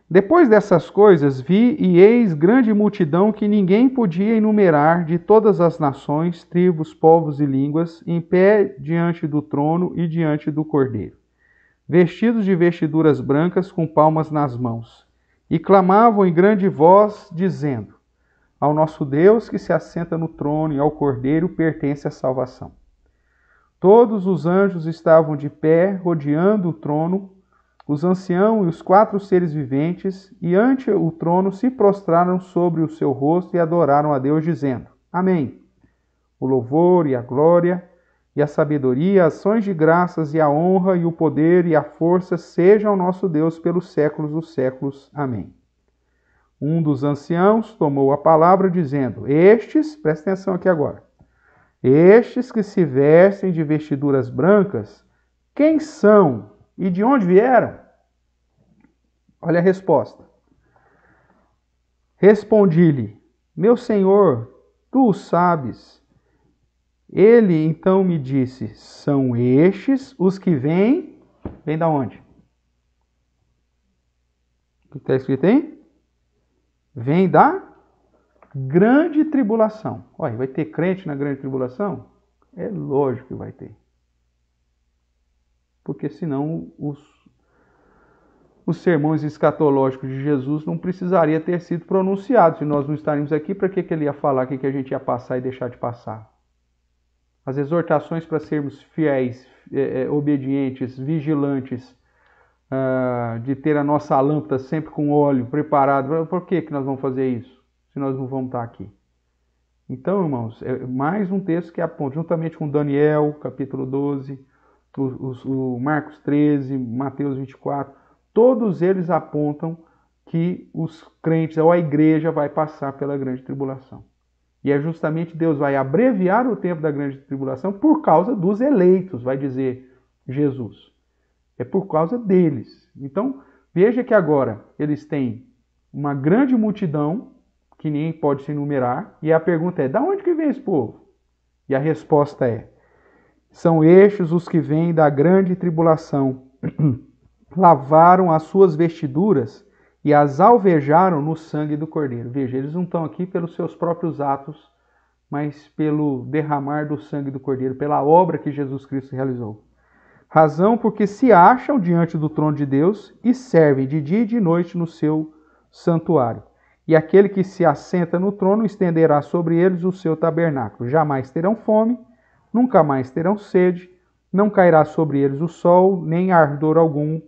Depois dessas coisas, vi e eis grande multidão que ninguém podia enumerar, de todas as nações, tribos, povos e línguas, em pé diante do trono e diante do Cordeiro, vestidos de vestiduras brancas, com palmas nas mãos, e clamavam em grande voz, dizendo: ao nosso Deus que se assenta no trono e ao Cordeiro pertence a salvação. Todos os anjos estavam de pé, rodeando o trono, os anciãos e os 4 seres viventes, e ante o trono se prostraram sobre o seu rosto e adoraram a Deus, dizendo: Amém. O louvor e a glória e a sabedoria, ações de graças e a honra e o poder e a força sejam ao nosso Deus pelos séculos dos séculos. Amém. Um dos anciãos tomou a palavra, dizendo: presta atenção aqui agora, estes que se vestem de vestiduras brancas, quem são e de onde vieram? Olha a resposta. Respondi-lhe: meu senhor, tu o sabes. Ele então me disse: são estes os que vêm. Vêm da onde? O que está escrito aí? Vem da grande tribulação. Olha, vai ter crente na grande tribulação? É lógico que vai ter. Porque senão os sermões escatológicos de Jesus não precisaria ter sido pronunciados. Se nós não estaríamos aqui, para que ele ia falar o que a gente ia passar e deixar de passar? As exortações para sermos fiéis, obedientes, vigilantes, de ter a nossa lâmpada sempre com óleo preparado. Por que nós vamos fazer isso, se nós não vamos estar aqui? Então, irmãos, é mais um texto que aponta, juntamente com Daniel, capítulo 12, o Marcos 13, Mateus 24, todos eles apontam que os crentes, ou a igreja, vai passar pela grande tribulação. E é justamente Deus vai abreviar o tempo da grande tribulação por causa dos eleitos, vai dizer Jesus. É por causa deles. Então, veja que agora eles têm uma grande multidão, que nem pode se enumerar, e a pergunta é: de onde que vem esse povo? E a resposta é: são estes os que vêm da grande tribulação. Lavaram as suas vestiduras e as alvejaram no sangue do Cordeiro. Veja, eles não estão aqui pelos seus próprios atos, mas pelo derramar do sangue do Cordeiro, pela obra que Jesus Cristo realizou. Razão porque se acham diante do trono de Deus e servem de dia e de noite no seu santuário. E aquele que se assenta no trono estenderá sobre eles o seu tabernáculo. Jamais terão fome, nunca mais terão sede, não cairá sobre eles o sol, nem ardor algum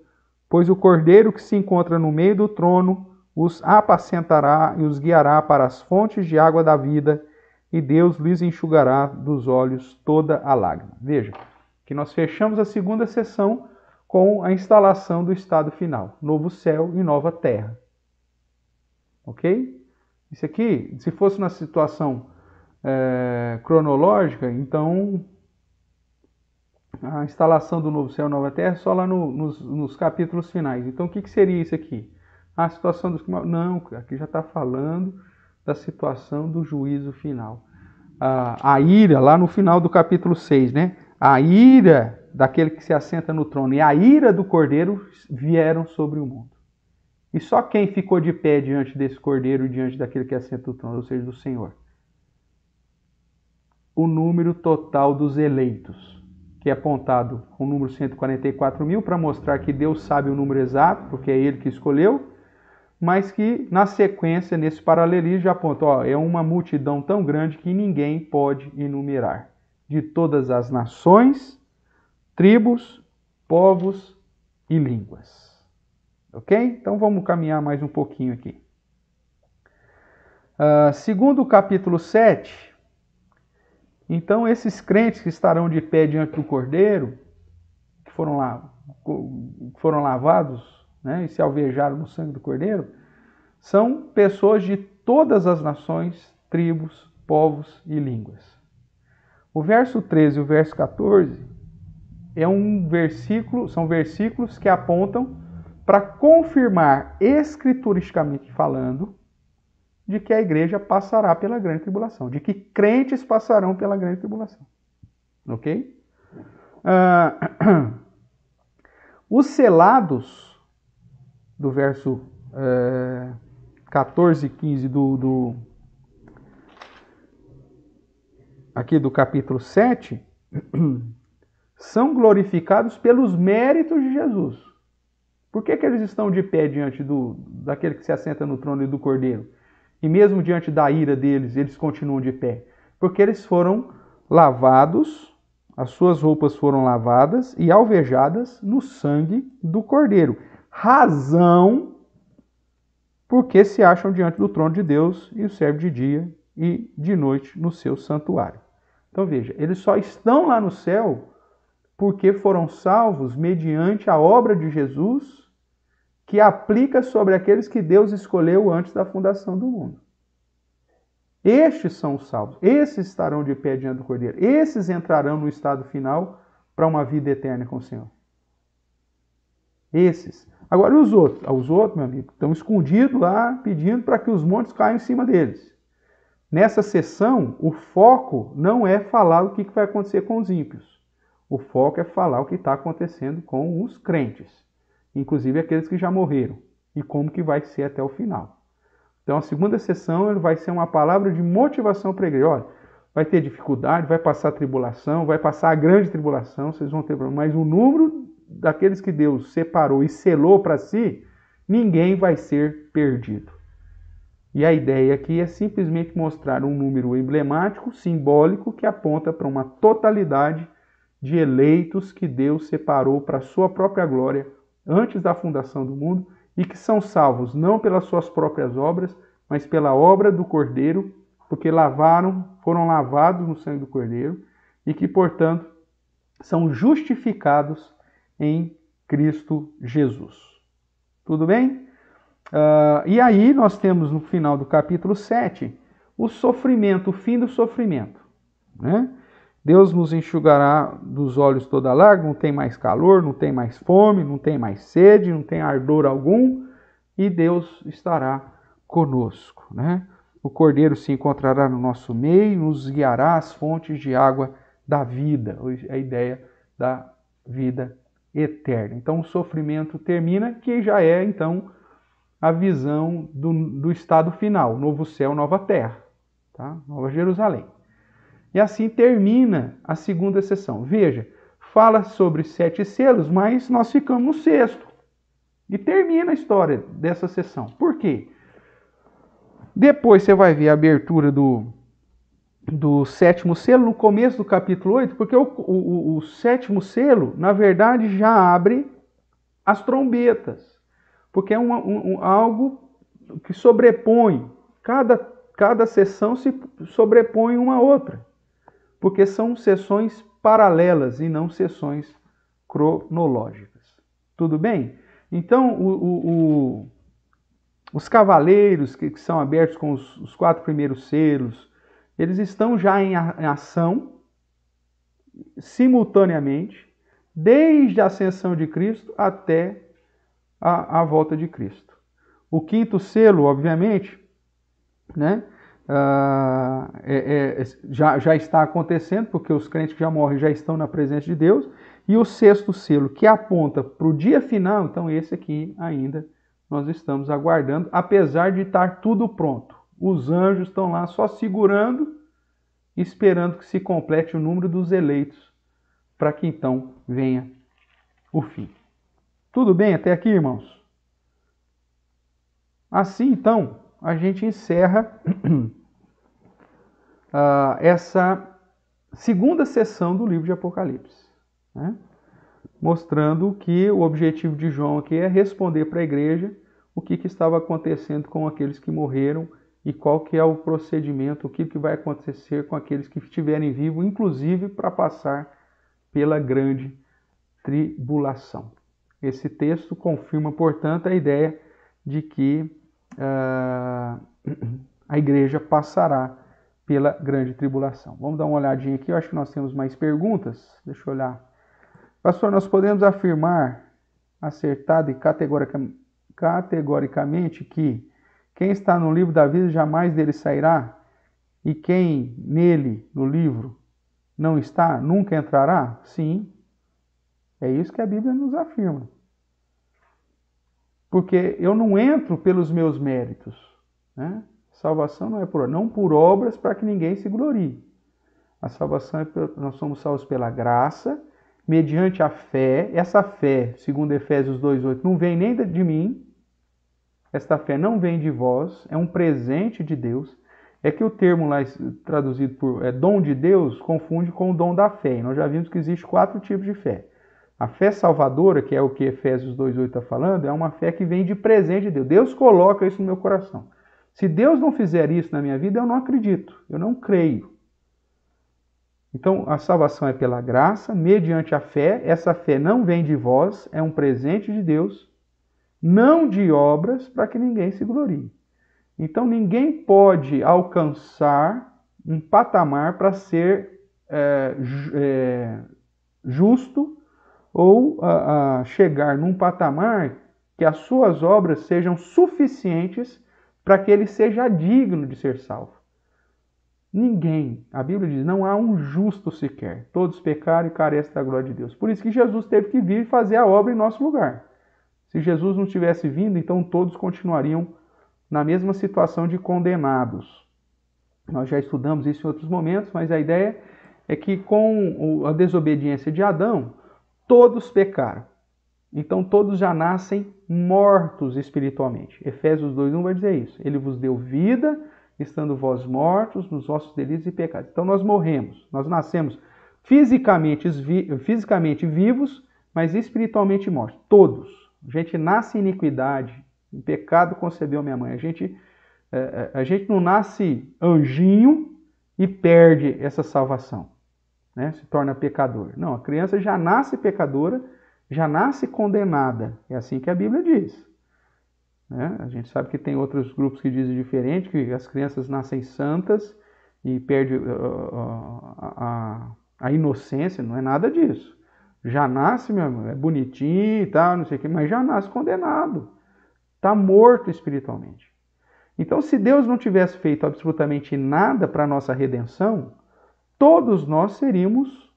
Pois o cordeiro que se encontra no meio do trono os apacentará e os guiará para as fontes de água da vida, e Deus lhes enxugará dos olhos toda a lágrima. Veja, que nós fechamos a segunda sessão com a instalação do estado final, novo céu e nova terra. Ok? Isso aqui, se fosse na situação cronológica, então a instalação do novo céu e nova terra é só lá nos capítulos finais. Então o que seria isso aqui? A situação dos... Não, aqui já está falando da situação do juízo final. A ira, lá no final do capítulo 6, né? A ira daquele que se assenta no trono e a ira do cordeiro vieram sobre o mundo. E só quem ficou de pé diante desse cordeiro e diante daquele que assenta no trono, ou seja, do Senhor? O número total dos eleitos, que é apontado com o número 144 mil, para mostrar que Deus sabe o número exato, porque é Ele que escolheu, mas que na sequência, nesse paralelismo, já aponta, é uma multidão tão grande que ninguém pode enumerar, de todas as nações, tribos, povos e línguas. Ok? Então vamos caminhar mais um pouquinho aqui. Segundo o capítulo 7, então esses crentes que estarão de pé diante do Cordeiro, que foram lavados, né, e se alvejaram no sangue do Cordeiro, são pessoas de todas as nações, tribos, povos e línguas. O verso 13 e o verso 14 são versículos que apontam para confirmar escrituristicamente falando de que a igreja passará pela grande tribulação, de que crentes passarão pela grande tribulação. Ok? Os selados, do verso 14 e 15 aqui do capítulo 7, são glorificados pelos méritos de Jesus. Por que eles estão de pé diante daquele que se assenta no trono e do Cordeiro? E mesmo diante da ira deles, eles continuam de pé? Porque eles foram lavados, as suas roupas foram lavadas e alvejadas no sangue do Cordeiro. Razão porque se acham diante do trono de Deus e o servem de dia e de noite no seu santuário. Então veja, eles só estão lá no céu porque foram salvos mediante a obra de Jesus, que aplica sobre aqueles que Deus escolheu antes da fundação do mundo. Estes são os salvos, esses estarão de pé diante do Cordeiro, esses entrarão no estado final para uma vida eterna com o Senhor. Esses. Agora e os outros? Os outros, meu amigo, estão escondidos lá pedindo para que os montes caiam em cima deles. Nessa sessão, o foco não é falar o que vai acontecer com os ímpios. O foco é falar o que está acontecendo com os crentes, inclusive aqueles que já morreram, e como que vai ser até o final. Então a segunda sessão vai ser uma palavra de motivação para a igreja. Olha, vai ter dificuldade, vai passar tribulação, vai passar a grande tribulação, vocês vão ter problema, mas o número daqueles que Deus separou e selou para si, ninguém vai ser perdido. E a ideia aqui é simplesmente mostrar um número emblemático, simbólico, que aponta para uma totalidade de eleitos que Deus separou para a sua própria glória antes da fundação do mundo e que são salvos não pelas suas próprias obras, mas pela obra do Cordeiro, porque foram lavados no sangue do Cordeiro e que, portanto, são justificados em Cristo Jesus. Tudo bem? E aí nós temos no final do capítulo 7 o sofrimento, o fim do sofrimento, né? Deus nos enxugará dos olhos toda a lágrima, não tem mais calor, não tem mais fome, não tem mais sede, não tem ardor algum, e Deus estará conosco, né? O Cordeiro se encontrará no nosso meio, nos guiará às fontes de água da vida, a ideia da vida eterna. Então o sofrimento termina, que já é então a visão do estado final, novo céu, nova terra, tá? Nova Jerusalém. E assim termina a segunda sessão. Veja, fala sobre 7 selos, mas nós ficamos no 6º. E termina a história dessa sessão. Por quê? Depois você vai ver a abertura do 7º selo no começo do capítulo 8, porque o 7º selo, na verdade, já abre as trombetas, porque é algo que sobrepõe, cada sessão se sobrepõe uma à outra, porque são sessões paralelas e não sessões cronológicas. Tudo bem? Então, os cavaleiros que são abertos com os 4 primeiros selos, eles estão já em ação, simultaneamente, desde a ascensão de Cristo até a volta de Cristo. O 5º selo, obviamente, né, já está acontecendo, porque os crentes que já morrem já estão na presença de Deus, e o 6º selo, que aponta para o dia final, então esse aqui ainda nós estamos aguardando, apesar de estar tudo pronto. Os anjos estão lá só segurando, esperando que se complete o número dos eleitos, para que então venha o fim. Tudo bem até aqui, irmãos? Assim, então, a gente encerra essa segunda sessão do livro de Apocalipse, né? Mostrando que o objetivo de João aqui é responder para a igreja o que estava acontecendo com aqueles que morreram e qual que é o procedimento, o que vai acontecer com aqueles que estiverem vivos, inclusive para passar pela grande tribulação. Esse texto confirma, portanto, a ideia de que a igreja passará pela grande tribulação. Vamos dar uma olhadinha aqui, eu acho que nós temos mais perguntas. Deixa eu olhar. Pastor, nós podemos afirmar, acertado e categoricamente, que quem está no livro da vida jamais dele sairá, e quem nele, no livro, não está, nunca entrará? Sim, é isso que a Bíblia nos afirma. Porque eu não entro pelos meus méritos, né? Salvação não é não por obras para que ninguém se glorie. A salvação nós somos salvos pela graça, mediante a fé. Essa fé, segundo Efésios 2:8, não vem nem de mim. Esta fé não vem de vós, é um presente de Deus. É que o termo lá traduzido por dom de Deus confunde com o dom da fé. E nós já vimos que existe 4 tipos de fé. A fé salvadora, que é o que Efésios 2:8 está falando, é uma fé que vem de presente de Deus. Deus coloca isso no meu coração. Se Deus não fizer isso na minha vida, eu não acredito, eu não creio. Então, a salvação é pela graça, mediante a fé. Essa fé não vem de vós, é um presente de Deus, não de obras, para que ninguém se glorie. Então, ninguém pode alcançar um patamar para ser justo ou chegar num patamar que as suas obras sejam suficientes para que ele seja digno de ser salvo. Ninguém, a Bíblia diz, não há um justo sequer. Todos pecaram e carecem da glória de Deus. Por isso que Jesus teve que vir e fazer a obra em nosso lugar. Se Jesus não tivesse vindo, então todos continuariam na mesma situação de condenados. Nós já estudamos isso em outros momentos, mas a ideia é que com a desobediência de Adão, todos pecaram. Então todos já nascem mortos espiritualmente. Efésios 2:1 vai dizer isso. Ele vos deu vida, estando vós mortos nos vossos delitos e pecados. Então nós morremos, nós nascemos fisicamente vivos, mas espiritualmente mortos. Todos. A gente nasce em iniquidade, em pecado concebeu minha mãe. A gente não nasce anjinho e perde essa salvação, né? Se torna pecador. Não, a criança já nasce pecadora, já nasce condenada. É assim que a Bíblia diz. Né? A gente sabe que tem outros grupos que dizem diferente, que as crianças nascem santas e perdem a inocência. Não é nada disso. Já nasce, meu irmão, é bonitinho e tal, não sei o quê, mas já nasce condenado. Está morto espiritualmente. Então, se Deus não tivesse feito absolutamente nada para a nossa redenção, todos nós seríamos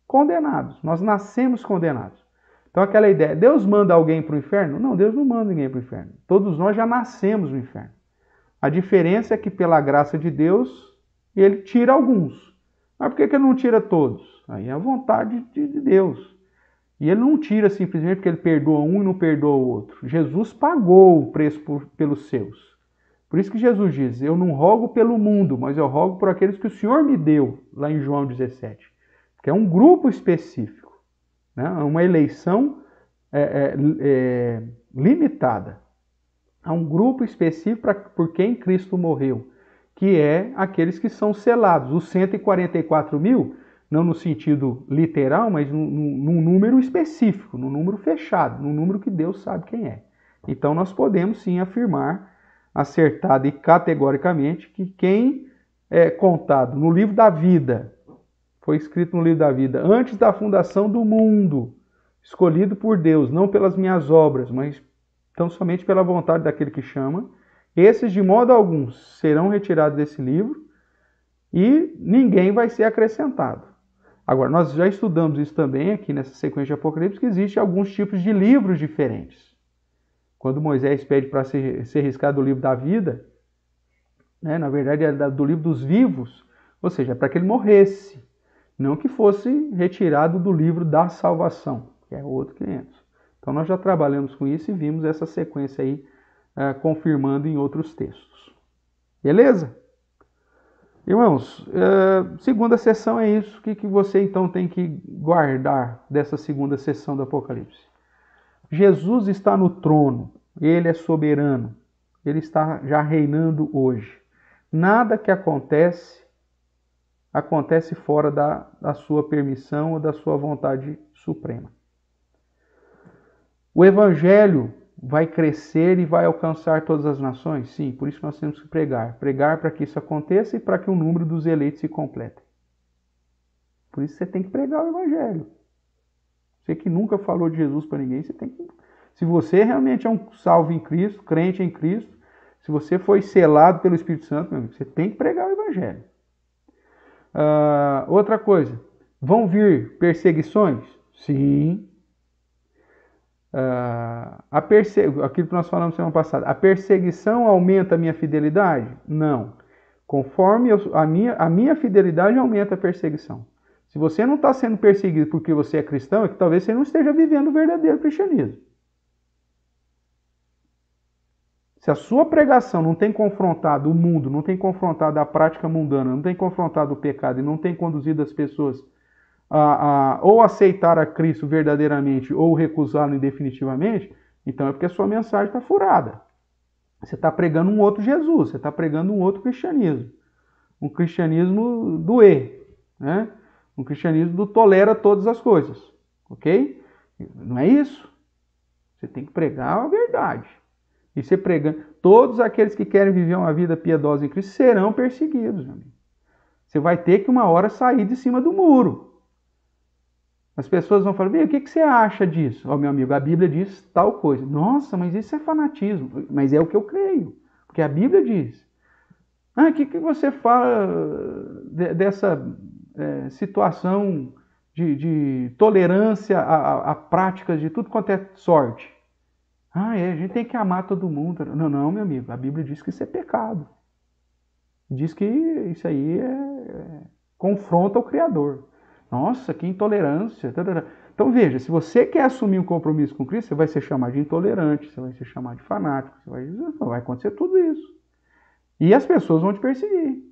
condenados. Nós nascemos condenados. Então, aquela ideia, Deus manda alguém para o inferno? Não, Deus não manda ninguém para o inferno. Todos nós já nascemos no inferno. A diferença é que, pela graça de Deus, ele tira alguns. Mas por que ele não tira todos? Aí é a vontade de Deus. E ele não tira simplesmente porque ele perdoa um e não perdoa o outro. Jesus pagou o preço pelos seus. Por isso que Jesus diz, eu não rogo pelo mundo, mas eu rogo por aqueles que o Senhor me deu, lá em João 17. Que é um grupo específico. Né? Uma eleição limitada a um grupo específico por quem Cristo morreu, que é aqueles que são selados. Os 144 mil, não no sentido literal, mas num número específico, num número fechado, num número que Deus sabe quem é. Então nós podemos sim afirmar, acertada e categoricamente, que quem é contado no livro da vida, foi escrito no livro da vida, antes da fundação do mundo, escolhido por Deus, não pelas minhas obras, mas tão somente pela vontade daquele que chama, esses de modo algum serão retirados desse livro e ninguém vai ser acrescentado. Agora, nós já estudamos isso também aqui nessa sequência de Apocalipse, que existem alguns tipos de livros diferentes. Quando Moisés pede para ser riscado do livro da vida, né, na verdade é do livro dos vivos, ou seja, é para que ele morresse, não que fosse retirado do livro da salvação, que é outro 500. Então nós já trabalhamos com isso e vimos essa sequência aí confirmando em outros textos. Beleza? Irmãos, segunda sessão é isso. O que você então tem que guardar dessa segunda sessão do Apocalipse? Jesus está no trono, ele é soberano, ele está já reinando hoje. Nada que acontece fora da sua permissão ou da sua vontade suprema. O Evangelho vai crescer e vai alcançar todas as nações? Sim, por isso nós temos que pregar. Pregar para que isso aconteça e para que o número dos eleitos se complete. Por isso você tem que pregar o Evangelho. Você que nunca falou de Jesus para ninguém, você tem que... Se você realmente é um salvo em Cristo, crente em Cristo, se você foi selado pelo Espírito Santo, meu amigo, você tem que pregar o Evangelho. Outra coisa, vão vir perseguições? Sim. Aquilo que nós falamos semana passada, a perseguição aumenta a minha fidelidade? Não. Conforme a minha fidelidade aumenta a perseguição. Se você não está sendo perseguido porque você é cristão, é que talvez você não esteja vivendo o verdadeiro cristianismo. Se a sua pregação não tem confrontado o mundo, não tem confrontado a prática mundana, não tem confrontado o pecado e não tem conduzido as pessoas ou aceitar a Cristo verdadeiramente ou recusá-lo definitivamente, então é porque a sua mensagem está furada. Você está pregando um outro Jesus, você está pregando um outro cristianismo. Um cristianismo do né? Um cristianismo do tolera todas as coisas. Ok? Não é isso. Você tem que pregar a verdade. E você pregando, todos aqueles que querem viver uma vida piedosa em Cristo serão perseguidos. Meu amigo. Você vai ter que uma hora sair de cima do muro. As pessoas vão falar, o que você acha disso? Meu amigo, a Bíblia diz tal coisa. Nossa, mas isso é fanatismo. Mas é o que eu creio, porque a Bíblia diz. O que você fala dessa situação de tolerância a práticas de tudo quanto é sorte? A gente tem que amar todo mundo. Não, meu amigo, a Bíblia diz que isso é pecado. Diz que isso aí confronta o Criador. Nossa, que intolerância. Então veja, se você quer assumir um compromisso com Cristo, você vai ser chamado de intolerante, você vai ser chamado de fanático, vai acontecer tudo isso. E as pessoas vão te perseguir.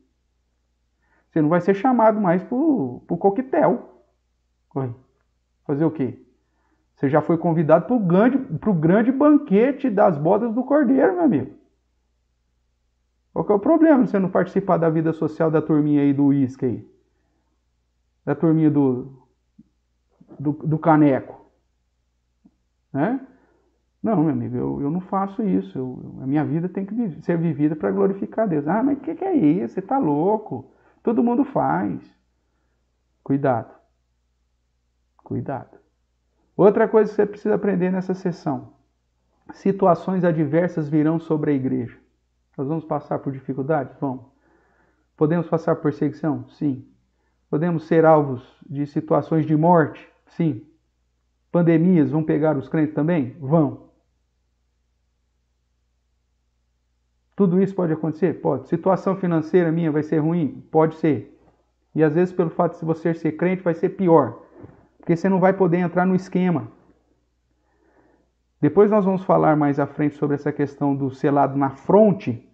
Você não vai ser chamado mais pro coquetel. Fazer o quê? Você já foi convidado pro grande banquete das bodas do Cordeiro, meu amigo. Qual que é o problema de você não participar da vida social da turminha aí do uísque aí? Da turminha do caneco. Né? Não, meu amigo, eu não faço isso. A minha vida tem que ser vivida para glorificar Deus. Mas o que é isso? Você está louco? Todo mundo faz. Cuidado. Cuidado. Outra coisa que você precisa aprender nessa sessão. Situações adversas virão sobre a igreja. Nós vamos passar por dificuldades? Vamos. Podemos passar por perseguição? Sim. Podemos ser alvos de situações de morte? Sim. Pandemias vão pegar os crentes também? Vão. Tudo isso pode acontecer? Pode. Situação financeira minha vai ser ruim? Pode ser. E às vezes pelo fato de você ser crente vai ser pior. Porque você não vai poder entrar no esquema. Depois nós vamos falar mais à frente sobre essa questão do selado na fronte,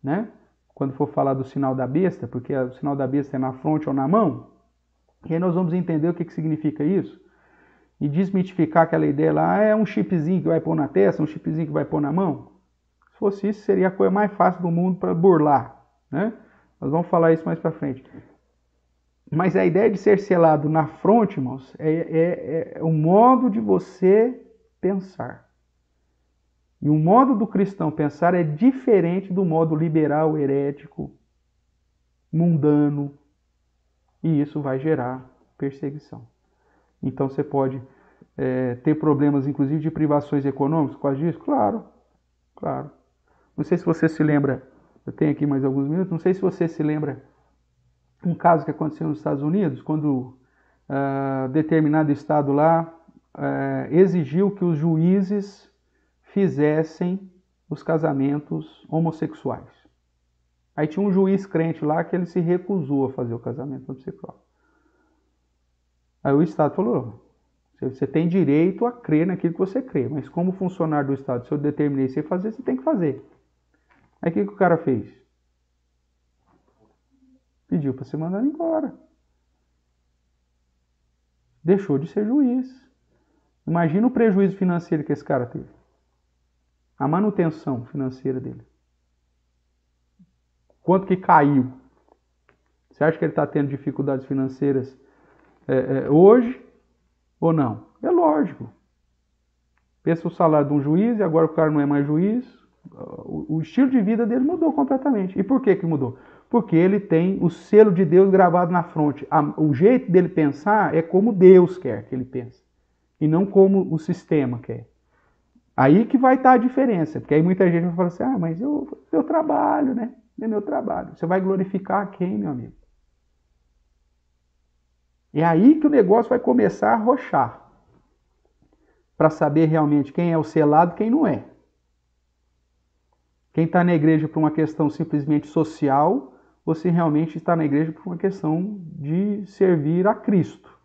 né? Quando for falar do sinal da besta, porque o sinal da besta é na fronte ou na mão. E aí nós vamos entender o que significa isso. e desmitificar aquela ideia lá, é um chipzinho que vai pôr na testa, um chipzinho que vai pôr na mão. Se fosse isso, seria a coisa mais fácil do mundo para burlar, né? Nós vamos falar isso mais para frente. Mas a ideia de ser selado na fronte, irmãos, é o modo de você pensar. E o modo do cristão pensar é diferente do modo liberal, herético, mundano, e isso vai gerar perseguição. Então você pode ter problemas, inclusive, de privações econômicas por causa disso? Claro, claro. Não sei se você se lembra, eu tenho aqui mais alguns minutos, não sei se você se lembra um caso que aconteceu nos Estados Unidos, quando determinado estado lá exigiu que os juízes fizessem os casamentos homossexuais. Aí tinha um juiz crente lá que ele se recusou a fazer o casamento homossexual. Aí o Estado falou, você tem direito a crer naquilo que você crê, mas como funcionário do Estado, se eu determinei você fazer, você tem que fazer. Aí o que o cara fez? Pediu para ser mandado embora. Deixou de ser juiz. Imagina o prejuízo financeiro que esse cara teve. A manutenção financeira dele. Quanto que caiu? Você acha que ele está tendo dificuldades financeiras hoje ou não? É lógico. Pensa o salário de um juiz e agora o cara não é mais juiz. O estilo de vida dele mudou completamente. E por que mudou? Porque ele tem o selo de Deus gravado na fronte. O jeito dele pensar é como Deus quer que ele pense. E não como o sistema quer. Aí que vai estar a diferença. Porque aí muita gente vai falar assim, mas eu trabalho, né? É meu trabalho. Você vai glorificar quem, meu amigo? É aí que o negócio vai começar a arrochar. Para saber realmente quem é o selado e quem não é. Quem está na igreja por uma questão simplesmente social, ou se realmente está na igreja por uma questão de servir a Cristo.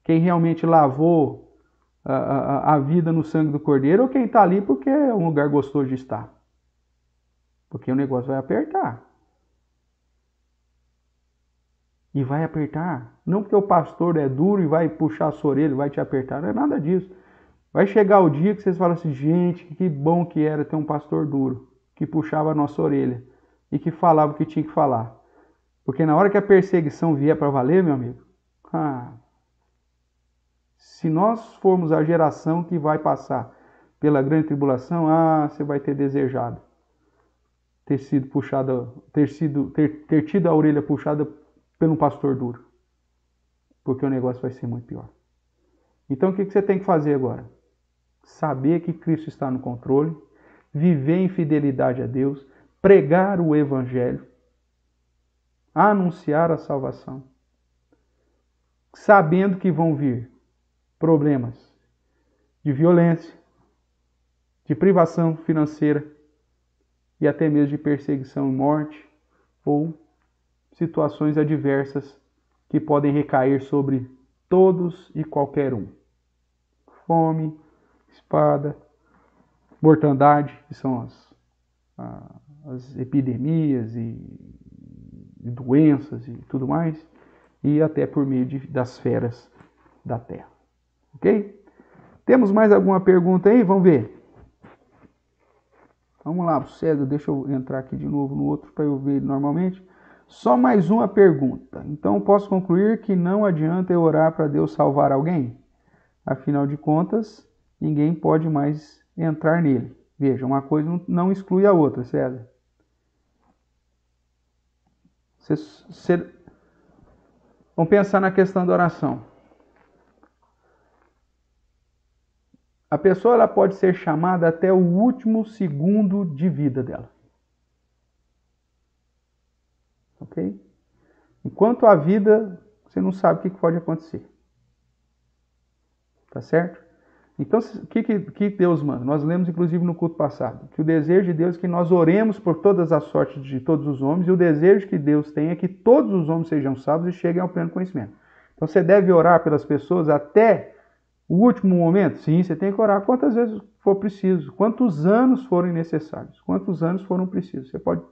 Quem realmente lavou a vida no sangue do Cordeiro, ou quem está ali porque é um lugar gostoso de estar. Porque o negócio vai apertar. E vai apertar, não porque o pastor é duro e vai puxar a sua orelha, vai te apertar, não é nada disso. Vai chegar o dia que vocês falam assim, gente, que bom que era ter um pastor duro, que puxava a nossa orelha e que falava o que tinha que falar. Porque na hora que a perseguição vier para valer, meu amigo, se nós formos a geração que vai passar pela grande tribulação, você vai ter desejado ter sido puxado, ter tido a orelha puxada por um pastor duro. Porque o negócio vai ser muito pior. Então o que você tem que fazer agora? Saber que Cristo está no controle, viver em fidelidade a Deus, pregar o Evangelho, anunciar a salvação, sabendo que vão vir problemas de violência, de privação financeira e até mesmo de perseguição e morte ou situações adversas que podem recair sobre todos e qualquer um. Fome, espada, mortandade, que são as epidemias e doenças e tudo mais, e até por meio das feras da terra. Ok? Temos mais alguma pergunta aí? Vamos ver. Vamos lá, César, deixa eu entrar aqui de novo no outro para eu ver normalmente. Só mais uma pergunta. Então, posso concluir que não adianta eu orar para Deus salvar alguém? Afinal de contas, ninguém pode mais entrar nele. Veja, uma coisa não exclui a outra, César. Vamos pensar na questão da oração. A pessoa ela pode ser chamada até o último segundo de vida dela. Ok? Enquanto há vida, você não sabe o que pode acontecer. Tá certo? Então, o que Deus manda? Nós lemos, inclusive, no culto passado, que o desejo de Deus é que nós oremos por todas as sortes de todos os homens, e o desejo que Deus tem é que todos os homens sejam salvos e cheguem ao pleno conhecimento. Então, você deve orar pelas pessoas até o último momento? Sim, você tem que orar quantas vezes for preciso, quantos anos forem necessários, quantos anos foram precisos. Você pode,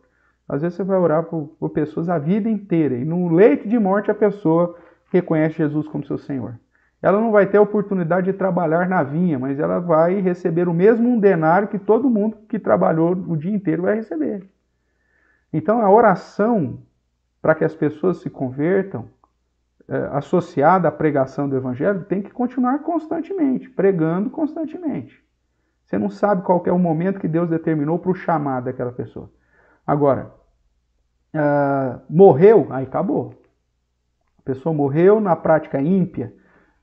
às vezes você vai orar por pessoas a vida inteira, e no leito de morte a pessoa reconhece Jesus como seu Senhor. ela não vai ter a oportunidade de trabalhar na vinha, mas ela vai receber o mesmo um denário que todo mundo que trabalhou o dia inteiro vai receber. Então a oração para que as pessoas se convertam, associada à pregação do Evangelho, tem que continuar constantemente, pregando constantemente. Você não sabe qual que é o momento que Deus determinou para o chamado daquela pessoa. Agora, morreu, aí acabou. A pessoa morreu na prática ímpia,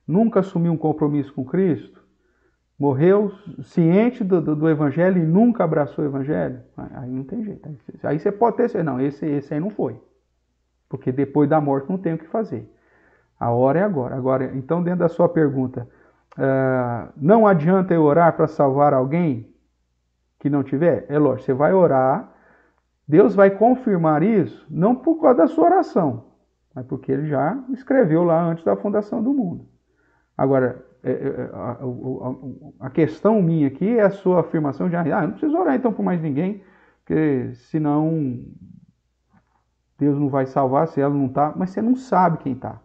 nunca assumiu um compromisso com Cristo, morreu ciente do Evangelho e nunca abraçou o Evangelho, aí não tem jeito. Aí você pode ter, não, esse aí não foi. Porque depois da morte não tem o que fazer. A hora é agora. Agora, então, dentro da sua pergunta, não adianta eu orar para salvar alguém que não tiver? É lógico, você vai orar, Deus vai confirmar isso, não por causa da sua oração, mas porque Ele já escreveu lá antes da fundação do mundo. Agora, a questão minha aqui é a sua afirmação de, não precisa orar então por mais ninguém, porque senão Deus não vai salvar se ela não está, mas você não sabe quem está.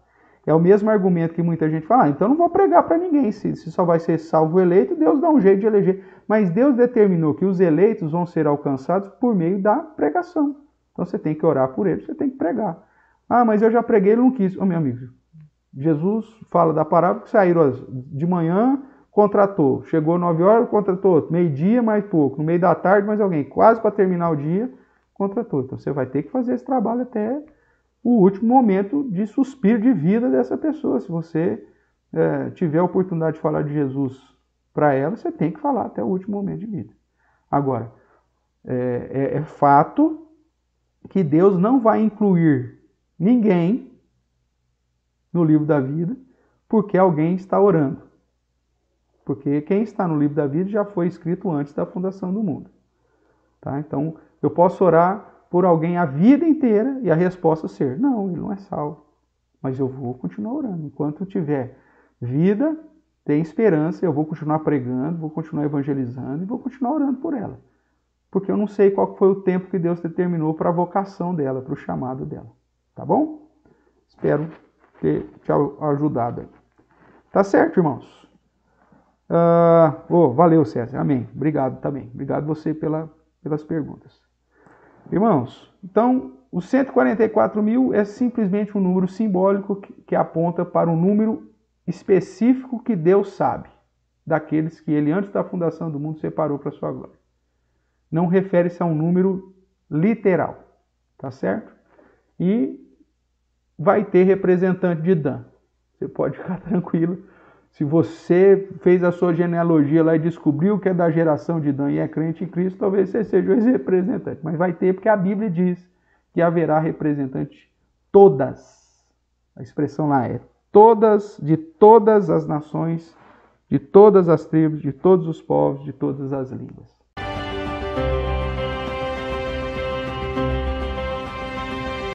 É o mesmo argumento que muita gente fala, então não vou pregar para ninguém, se só vai ser salvo o eleito, Deus dá um jeito de eleger. Mas Deus determinou que os eleitos vão ser alcançados por meio da pregação. Então você tem que orar por eles, você tem que pregar. Mas eu já preguei, ele não quis. Meu amigo, Jesus fala da parábola que saíram de manhã, contratou. Chegou 9 horas, contratou. Meio-dia, mais pouco. No meio da tarde, mais alguém. Quase para terminar o dia, contratou. Então você vai ter que fazer esse trabalho até o último momento de suspiro de vida dessa pessoa. Se você tiver a oportunidade de falar de Jesus para ela, você tem que falar até o último momento de vida. Agora, é fato que Deus não vai incluir ninguém no livro da vida porque alguém está orando. Porque quem está no livro da vida já foi escrito antes da fundação do mundo. Tá? Então, eu posso orar por alguém a vida inteira e a resposta ser, não, ele não é salvo. Mas eu vou continuar orando. Enquanto eu tiver vida, tem esperança, eu vou continuar pregando, vou continuar evangelizando e vou continuar orando por ela. Porque eu não sei qual foi o tempo que Deus determinou para a vocação dela, para o chamado dela. Tá bom? Espero ter te ajudado aí. Tá certo, irmãos? Valeu, César. Amém. Obrigado também. Obrigado você pelas perguntas. Irmãos, então, os 144 mil é simplesmente um número simbólico que aponta para um número específico que Deus sabe, daqueles que Ele, antes da fundação do mundo, separou para a sua glória. Não refere-se a um número literal, tá certo? E vai ter representante de Dan. Você pode ficar tranquilo. Se você fez a sua genealogia lá e descobriu que é da geração de Dan e é crente em Cristo, talvez você seja o representante. Mas vai ter, porque a Bíblia diz que haverá representante todas. A expressão lá é todas, de todas as nações, de todas as tribos, de todos os povos, de todas as línguas.